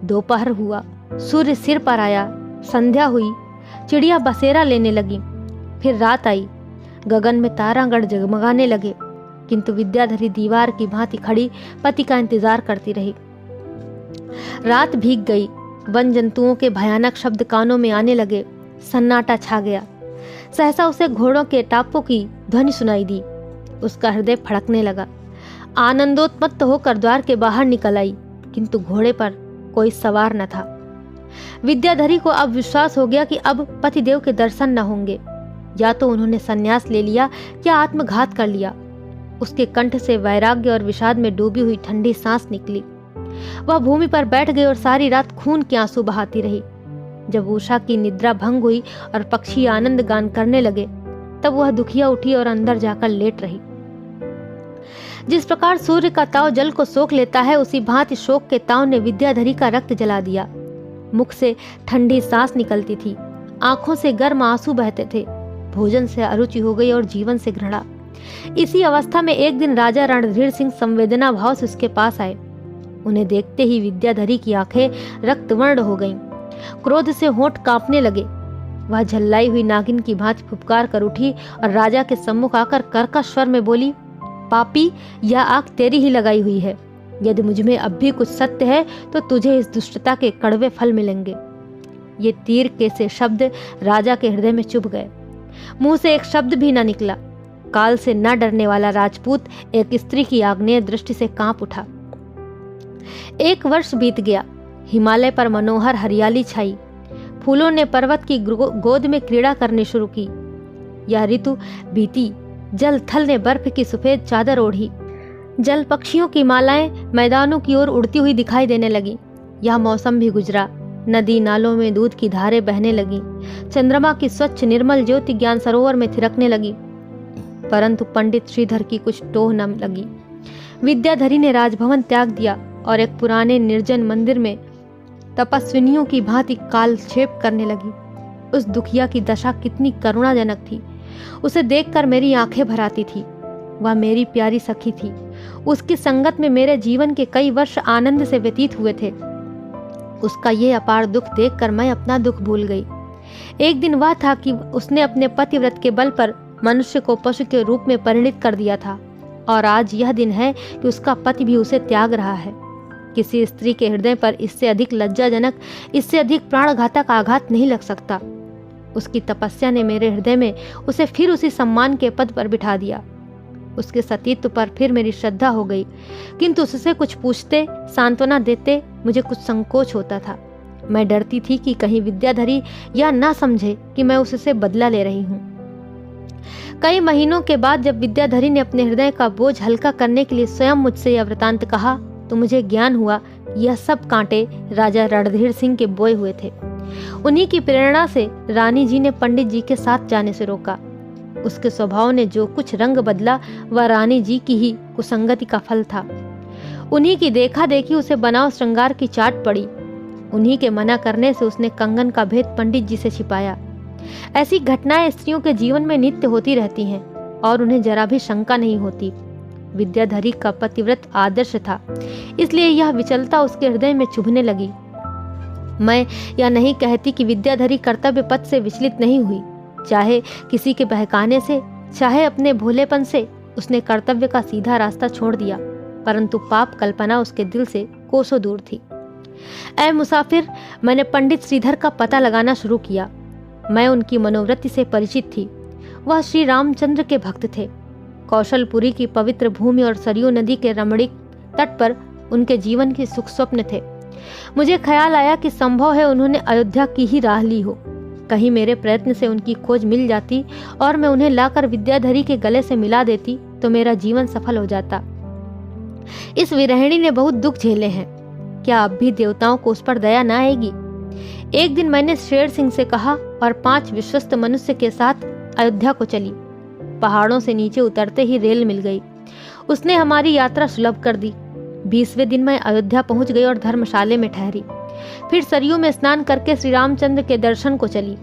दोपहर हुआ, सूर्य सिर पर आया, संध्या हुई, चिड़िया बसेरा लेने लगी। फिर रात आई, गगन में तारागण जगमगाने लगे, किंतु विद्याधरी दीवार की भांति खड़ी पति का इंतजार करती रही। रात भीग गई। वन जंतुओं के भयानक शब्द कानों में आने लगे। सन्नाटा छा गया। सहसा उसे घोड़ों के टापों की ध्वनि सुनाई दी। उसका हृदय फड़कने लगा। आनंदोत्मत्त होकर द्वार के बाहर निकल आई, किंतु घोड़े पर कोई सवार न था। विद्याधरी को अब विश्वास हो गया कि अब पतिदेव के दर्शन न होंगे। या तो उन्होंने संन्यास ले लिया या आत्मघात कर लिया। उसके कंठ से वैराग्य और विषाद में डूबी हुई ठंडी सांस निकली। वह भूमि पर बैठ गई और सारी रात खून के आंसू बहाती रही। जब उषा की निद्रा भंग हुई और पक्षी आनंद गान करने लगे, तब वह दुखिया उठी और अंदर जाकर लेट रही। जिस प्रकार सूर्य का ताव जल को सोख लेता है, उसी भांति शोक के ताव ने विद्याधरी का रक्त जला दिया। मुख से ठंडी सांस निकलती थी, आंखों से गर्म आंसू बहते थे। भोजन से अरुचि हो गई और जीवन से घृणा। इसी अवस्था में एक दिन राजा रणधीर सिंह संवेदना भाव से उसके पास आए। उन्हें देखते ही विद्याधरी की आंखें रक्तवर्ण हो गईं। क्रोध से होंठ कांपने लगे। वह झल्लाई हुई नागिन की भांति फुफकार कर उठी और राजा के सम्मुख आकर कर्कश स्वर में बोली, पापी, यह आग तेरी ही लगाई हुई है। यदि मुझ में अब भी कुछ सत्य है तो तुझे इस दुष्टता के कड़वे फल मिलेंगे। ये तीर के से शब्द राजा के हृदय में चुभ गए। मुंह से एक शब्द भी न निकला। काल से न डरने वाला राजपूत एक स्त्री की आग्नेय दृष्टि से कांप उठा। 1 वर्ष बीत गया। हिमालय पर मनोहर हरियाली छाई। फूलों ने पर्वत की गोद में क्रीड़ा करनी शुरू की। यह ऋतु बीती। जल थल ने बर्फ की सफेद चादर ओढ़ी। जल पक्षियों की मालाएं मैदानों की ओर उड़ती हुई दिखाई देने लगी। यह मौसम भी गुजरा। नदी नालों में दूध की धारें बहने लगी। चंद्रमा की स्वच्छ निर्मल ज्योति ज्ञान सरोवर में थिरकने लगी। परंतु पंडित श्रीधर की कुछ टोह न लगी। विद्याधरी ने राजभवन त्याग दिया और एक पुराने निर्जन मंदिर में तपस्विनियों की भांति कालक्षेप करने लगी। उस दुखिया की दशा कितनी करुणाजनक थी। उसे देखकर मेरी आंखें भर आती थी। वह मेरी प्यारी सखी थी। उसकी संगत में मेरे जीवन के कई वर्ष आनंद से व्यतीत हुए थे। उसका ये अपार दुख देखकर मैं अपना दुख भूल गई। एक दिन वह था कि उसने अपने पतिव्रत के बल पर मनुष्य को पशु के रूप में परिणित कर दिया था, और आज यह दिन है कि उसका पति भी उसे त्याग रहा है। किसी स्त्री के हृदय पर इससे अधिक लज्जाजनक, इससे अधिक प्राणघातक आघात नहीं लग सकता। उसकी तपस्या ने मेरे हृदय में उसे फिर उसी सम्मान के पद पर बिठा दिया। उसके सतीत्व पर फिर मेरी श्रद्धा हो गई, किंतु उससे कुछ पूछते, सांत्वना देते मुझे कुछ संकोच होता था। मैं डरती थी कि कहीं विद्याधरी यह ना समझे कि मैं उससे बदला ले रही हूँ। कई महीनों के बाद जब विद्याधरी ने अपने हृदय का बोझ हल्का करने के लिए स्वयं मुझसे यह वृतांत कहा, तो मुझे ज्ञान हुआ यह सब कांटे राजा रणधीर सिंह के बोए हुए थे। उन्हीं की प्रेरणा से रानी जी ने पंडित जी के साथ जाने से रोका। उसके स्वभाव ने जो कुछ रंग बदला, वह रानी जी की ही कुसंगति का फल था। उन्हीं की देखा देखी उसे बनाव श्रृंगार की चाट पड़ी। उन्हीं के मना करने से उसने कंगन का भेद पंडित जी से छिपाया। ऐसी घटनाएं स्त्रियों के जीवन में नित्य होती रहती हैं और उन्हें जरा भी शंका नहीं होती। विद्याधरी का पतिव्रत आदर्श था, इसलिए यह विचलता उसके हृदय में चुभने लगी। मैं यह नहीं कहती कि विद्याधरी कर्तव्य पथ से विचलित नहीं हुई। चाहे किसी के बहकाने से, चाहे अपने भोलेपन से उसने कर्तव्य का सीधा रास्ता छोड़ दिया, परंतु पाप कल्पना उसके दिल से कोसों दूर थी। ऐ मुसाफिर, मैंने पंडित श्रीधर का पता लगाना शुरू किया। मैं उनकी मनोवृत्ति से परिचित थी। वह श्री रामचंद्र के भक्त थे। कौशलपुरी की पवित्र भूमि और सरयू नदी के रमणीक तट पर उनके जीवन के सुख स्वप्न थे। मुझे ख्याल आया कि संभव है उन्होंने अयोध्या की ही राह ली हो। कहीं मेरे प्रयत्न से उनकी खोज मिल जाती और मैं उन्हें लाकर विद्याधरी के गले से मिला देती तो मेरा जीवन सफल हो जाता। इस विरहिणी ने बहुत दुख झेले हैं, क्या अब भी देवताओं को उस पर दया न आएगी? एक दिन मैंने शेर सिंह से कहा और 5 विश्वस्त मनुष्य के साथ अयोध्या को चली। पहाड़ों से नीचे उतरते ही रेल मिल गई, उसने हमारी यात्रा सुलभ कर दी। 20वें दिन मैं अयोध्या पहुंच गई और धर्मशाले में ठहरी। फिर सरयू में स्नान करके श्री रामचंद्र के दर्शन को चली।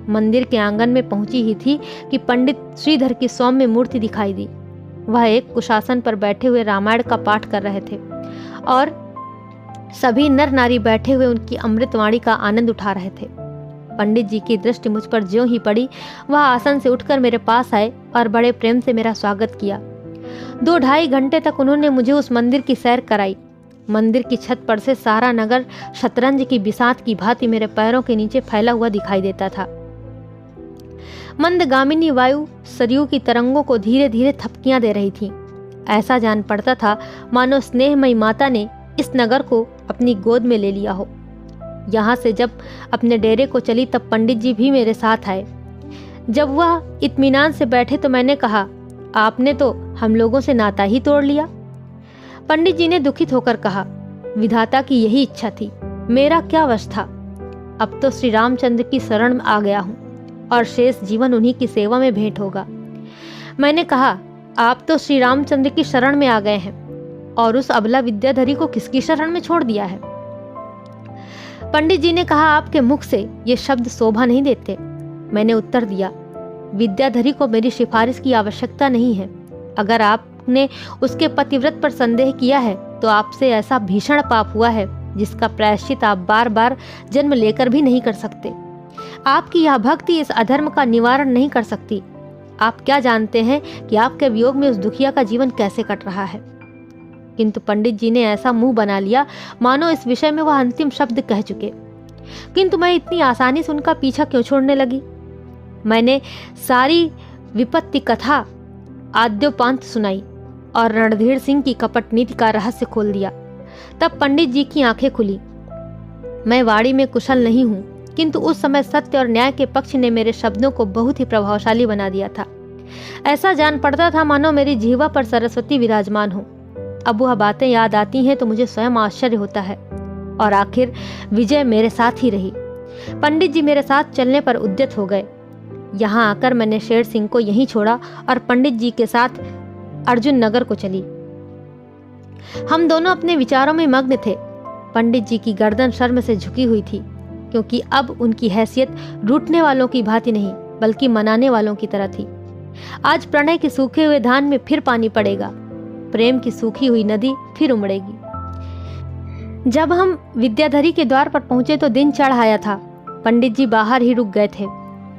मंदिर के आंगन में पहुंची ही थी कि पंडित श्रीधर की सौम्य मूर्ति दिखाई दी। वह एक कुशासन पर बैठे हुए रामायण का पाठ कर रहे थे और सभी नर नारी बैठे हुए उनकी अमृतवाणी का आनंद उठा रहे थे। पंडित जी की दृष्टि मुझ पर ज्यों ही पड़ी, वह आसन से उठकर मेरे पास आए और बड़े प्रेम से मेरा स्वागत किया। 2-2.5 घंटे तक उन्होंने मुझे उस मंदिर की सैर कराई। मंदिर की छत पर से सारा नगर शतरंज की बिसात की भांति मेरे पैरों के नीचे फैला हुआ दिखाई देता था। मंदगामिनी वायु सरयू की तरंगों को धीरे धीरे थपकियां दे रही थी। ऐसा जान पड़ता था मानो स्नेहमयी माता ने इस नगर को अपनी गोद में ले लिया हो। यहाँ से जब अपने डेरे को चली तब पंडित जी भी मेरे साथ आए। जब वह इत्मीनान से बैठे तो मैंने कहा, आपने तो हम लोगों से नाता ही तोड़ लिया। पंडित जी ने दुखित होकर कहा, विधाता की यही इच्छा थी, मेरा क्या वश था। अब तो श्री रामचंद्र की शरण में आ गया हूँ और शेष जीवन उन्हीं की सेवा में भेंट होगा। मैंने कहा, आप तो श्री रामचंद्र की शरण में आ गए हैं और उस अबला विद्याधरी को किसकी शरण में छोड़ दिया है? पंडित जी ने कहा, आपके मुख से ये शब्द शोभा नहीं देते। मैंने उत्तर दिया, विद्याधरी को मेरी सिफारिश की आवश्यकता नहीं है। अगर आपने उसके पतिव्रत पर संदेह किया है तो आपसे ऐसा भीषण पाप हुआ है जिसका प्रायश्चित आप बार बार जन्म लेकर भी नहीं कर सकते। आपकी यह भक्ति इस अधर्म का निवारण नहीं कर सकती। आप क्या जानते हैं कि आपके वियोग में उस दुखिया का जीवन कैसे कट रहा है? किंतु पंडित जी ने ऐसा मुंह बना लिया मानो इस विषय में वह अंतिम शब्द कह चुके। किंतु मैं इतनी आसानी से उनका पीछा क्यों छोड़ने लगी? मैंने सारी विपत्ति कथा आद्योपांत सुनाई और रणधीर सिंह की कपट नीति का रहस्य खोल दिया। तब पंडित जी की आंखें खुली। मैं वाणी में कुशल नहीं हूँ, किंतु उस समय सत्य और न्याय के पक्ष ने मेरे शब्दों को बहुत ही प्रभावशाली बना दिया था। ऐसा जान पड़ता था मानो मेरी जीवा पर सरस्वती विराजमान हो। अब वह बातें याद आती हैं तो मुझे स्वयं आश्चर्य होता है। और आखिर विजय मेरे साथ ही रही। पंडित जी मेरे साथ चलने पर उद्यत हो गए। यहाँ आकर मैंने शेर सिंह को यहीं छोड़ा और पंडित जी के साथ अर्जुन नगर को चली। हम दोनों अपने विचारों में मग्न थे। पंडित जी की गर्दन शर्म से झुकी हुई थी, क्योंकि अब उनकी हैसियत रूठने वालों की भांति नहीं बल्कि मनाने वालों की तरह थी। आज प्रणय के सूखे हुए धान में फिर पानी पड़ेगा, प्रेम की सूखी हुई नदी फिर उमड़ेगी। जब हम विद्याधरी के द्वार पर पहुंचे तो दिन चढ़ आया था। पंडित जी बाहर ही रुक गए थे।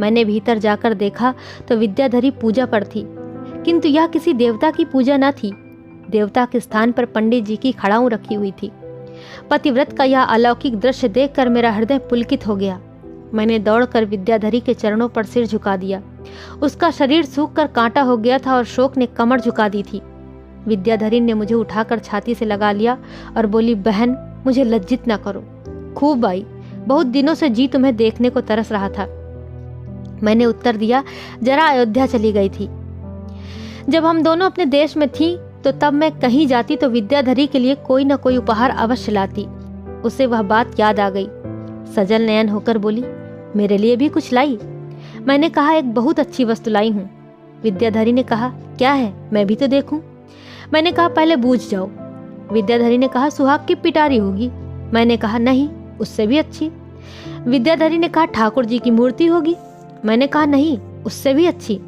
मैंने भीतर जाकर देखा तो विद्याधरी पूजा पर थी, किंतु यह किसी देवता की पूजा न थी। देवता के स्थान पर पंडित जी की खड़ाऊ रखी हुई थी। पतिव्रत का यह अलौकिक दृश्य देखकर मेरा हृदय पुलकित हो गया। मैंने दौड़कर विद्याधरी के चरणों पर सिर झुका दिया। उसका शरीर सूखकर कांटा हो गया था और शोक ने कमर झुका दी थी। विद्याधरी ने मुझे उठाकर छाती से लगा लिया और बोली, बहन मुझे लज्जित ना करो। खूब आई, बहुत दिनों से जी तुम्हें देखने को तरस रहा था। मैंने उत्तर दिया, जरा अयोध्या चली गई थी। जब हम दोनों अपने देश में थी तो तब मैं कहीं जाती तो विद्याधरी के लिए कोई न कोई उपहार अवश्य लाती। उसे वह बात याद आ गई। सजल नयन होकर बोली, मेरे लिए भी कुछ लाई? मैंने कहा, एक बहुत अच्छी वस्तु लाई हूँ। विद्याधरी ने कहा, क्या है, मैं भी तो देखूं। मैंने कहा, पहले बूझ जाओ। विद्याधरी ने कहा, सुहाग की पिटारी होगी। मैंने कहा, नहीं, उससे भी अच्छी। विद्याधरी ने कहा, ठाकुर जी की मूर्ति होगी। मैंने कहा, नहीं, उससे भी अच्छी।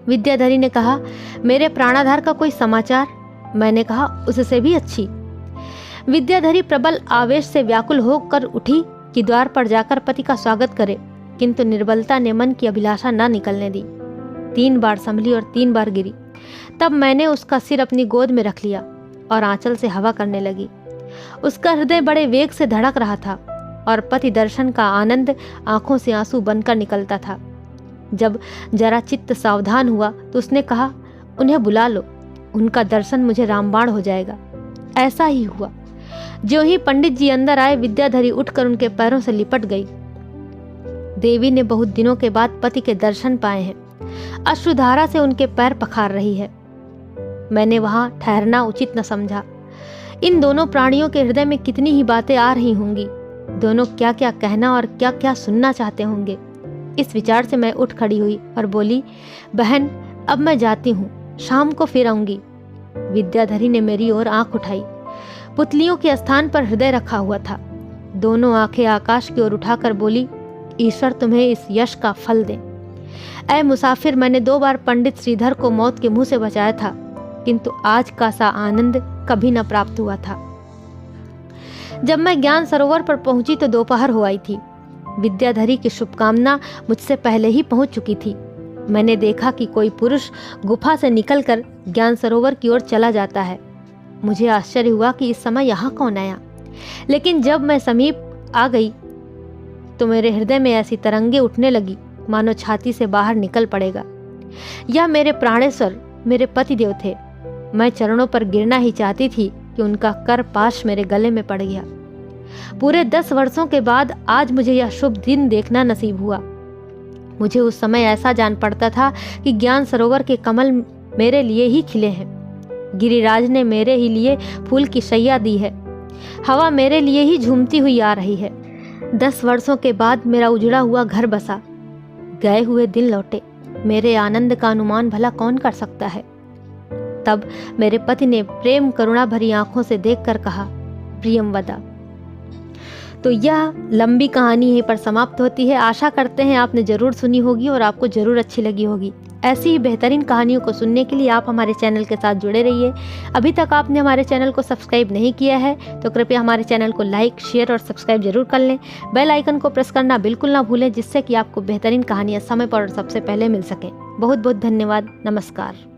विद्याधरी ने कहा, मेरे प्राणाधार का कोई समाचार। मैंने कहा, उससे भी अच्छी। विद्याधरी प्रबल आवेश से व्याकुल होकर उठी कि द्वार पर जाकर पति का स्वागत करे, किंतु निर्बलता ने मन की अभिलाषा न निकलने दी। 3 बार संभली और 3 बार गिरी। तब मैंने उसका सिर अपनी गोद में रख लिया और आंचल से हवा करने लगी। उसका हृदय बड़े वेग से धड़क रहा था और पति दर्शन का आनंद आंखों से आंसू बनकर निकलता था। जब जरा चित्त सावधान हुआ तो उसने कहा, उन्हें बुला लो, उनका दर्शन मुझे रामबाण हो जाएगा। ऐसा ही हुआ। ज्यों ही पंडित जी अंदर आए, विद्याधरी उठकर उनके पैरों से लिपट गई। देवी ने बहुत दिनों के बाद पति के दर्शन पाए हैं। अश्रुधारा से उनके पैर पखार रही है। मैंने वहां ठहरना उचित न समझा। इन दोनों प्राणियों के हृदय में कितनी ही बातें आ रही होंगी, दोनों क्या क्या कहना और क्या क्या सुनना चाहते होंगे। इस विचार से मैं उठ खड़ी हुई और बोली, बहन अब मैं जाती हूँ, शाम को फिर आऊंगी। विद्याधरी ने मेरी ओर आंख उठाई। पुतलियों के स्थान पर हृदय रखा हुआ था। दोनों आंखें आकाश की ओर उठाकर बोली, ईश्वर तुम्हें इस यश का फल दे। ऐ मुसाफिर, मैंने 2 बार पंडित श्रीधर को मौत के मुंह से बचाया था, किंतु आज का सा आनंद कभी न प्राप्त हुआ था। जब मैं ज्ञान सरोवर पर पहुंची तो दोपहर हो आई थी। विद्याधरी की शुभकामना मुझसे पहले ही पहुंच चुकी थी। मैंने देखा कि कोई पुरुष गुफा से निकलकर ज्ञान सरोवर की ओर चला जाता है। मुझे आश्चर्य हुआ कि इस समय यहाँ कौन आया, लेकिन जब मैं समीप आ गई तो मेरे हृदय में ऐसी तरंगे उठने लगी मानो छाती से बाहर निकल पड़ेगा। यह मेरे प्राणेश्वर, मेरे पतिदेव थे। मैं चरणों पर गिरना ही चाहती थी कि उनका कर पाश मेरे गले में पड़ गया। पूरे 10 वर्षों के बाद आज मुझे यह शुभ दिन देखना नसीब हुआ। मुझे उस समय ऐसा जान पड़ता था कि ज्ञान सरोवर के कमल मेरे लिए ही खिले हैं। गिरिराज ने मेरे ही लिए फूल की शैया दी है। हवा मेरे लिए ही झूमती हुई आ रही है। 10 वर्षों के बाद मेरा उजड़ा हुआ घर बसा। गए हुए दिन लौटे। मेरे आनंद का अनुमान भला कौन कर सकता है। तब मेरे पति ने प्रेम करुणा भरी आंखों से देखकर कहा, प्रियमवदा। तो यह लंबी कहानी यहीं पर समाप्त होती है। आशा करते हैं आपने जरूर सुनी होगी और आपको जरूर अच्छी लगी होगी। ऐसी ही बेहतरीन कहानियों को सुनने के लिए आप हमारे चैनल के साथ जुड़े रहिए। अभी तक आपने हमारे चैनल को सब्सक्राइब नहीं किया है तो कृपया हमारे चैनल को लाइक, शेयर और सब्सक्राइब जरूर कर लें। बेल आइकन को प्रेस करना बिल्कुल ना भूलें, जिससे कि आपको बेहतरीन कहानियाँ समय पर और सबसे पहले मिल सकें। बहुत बहुत धन्यवाद। नमस्कार।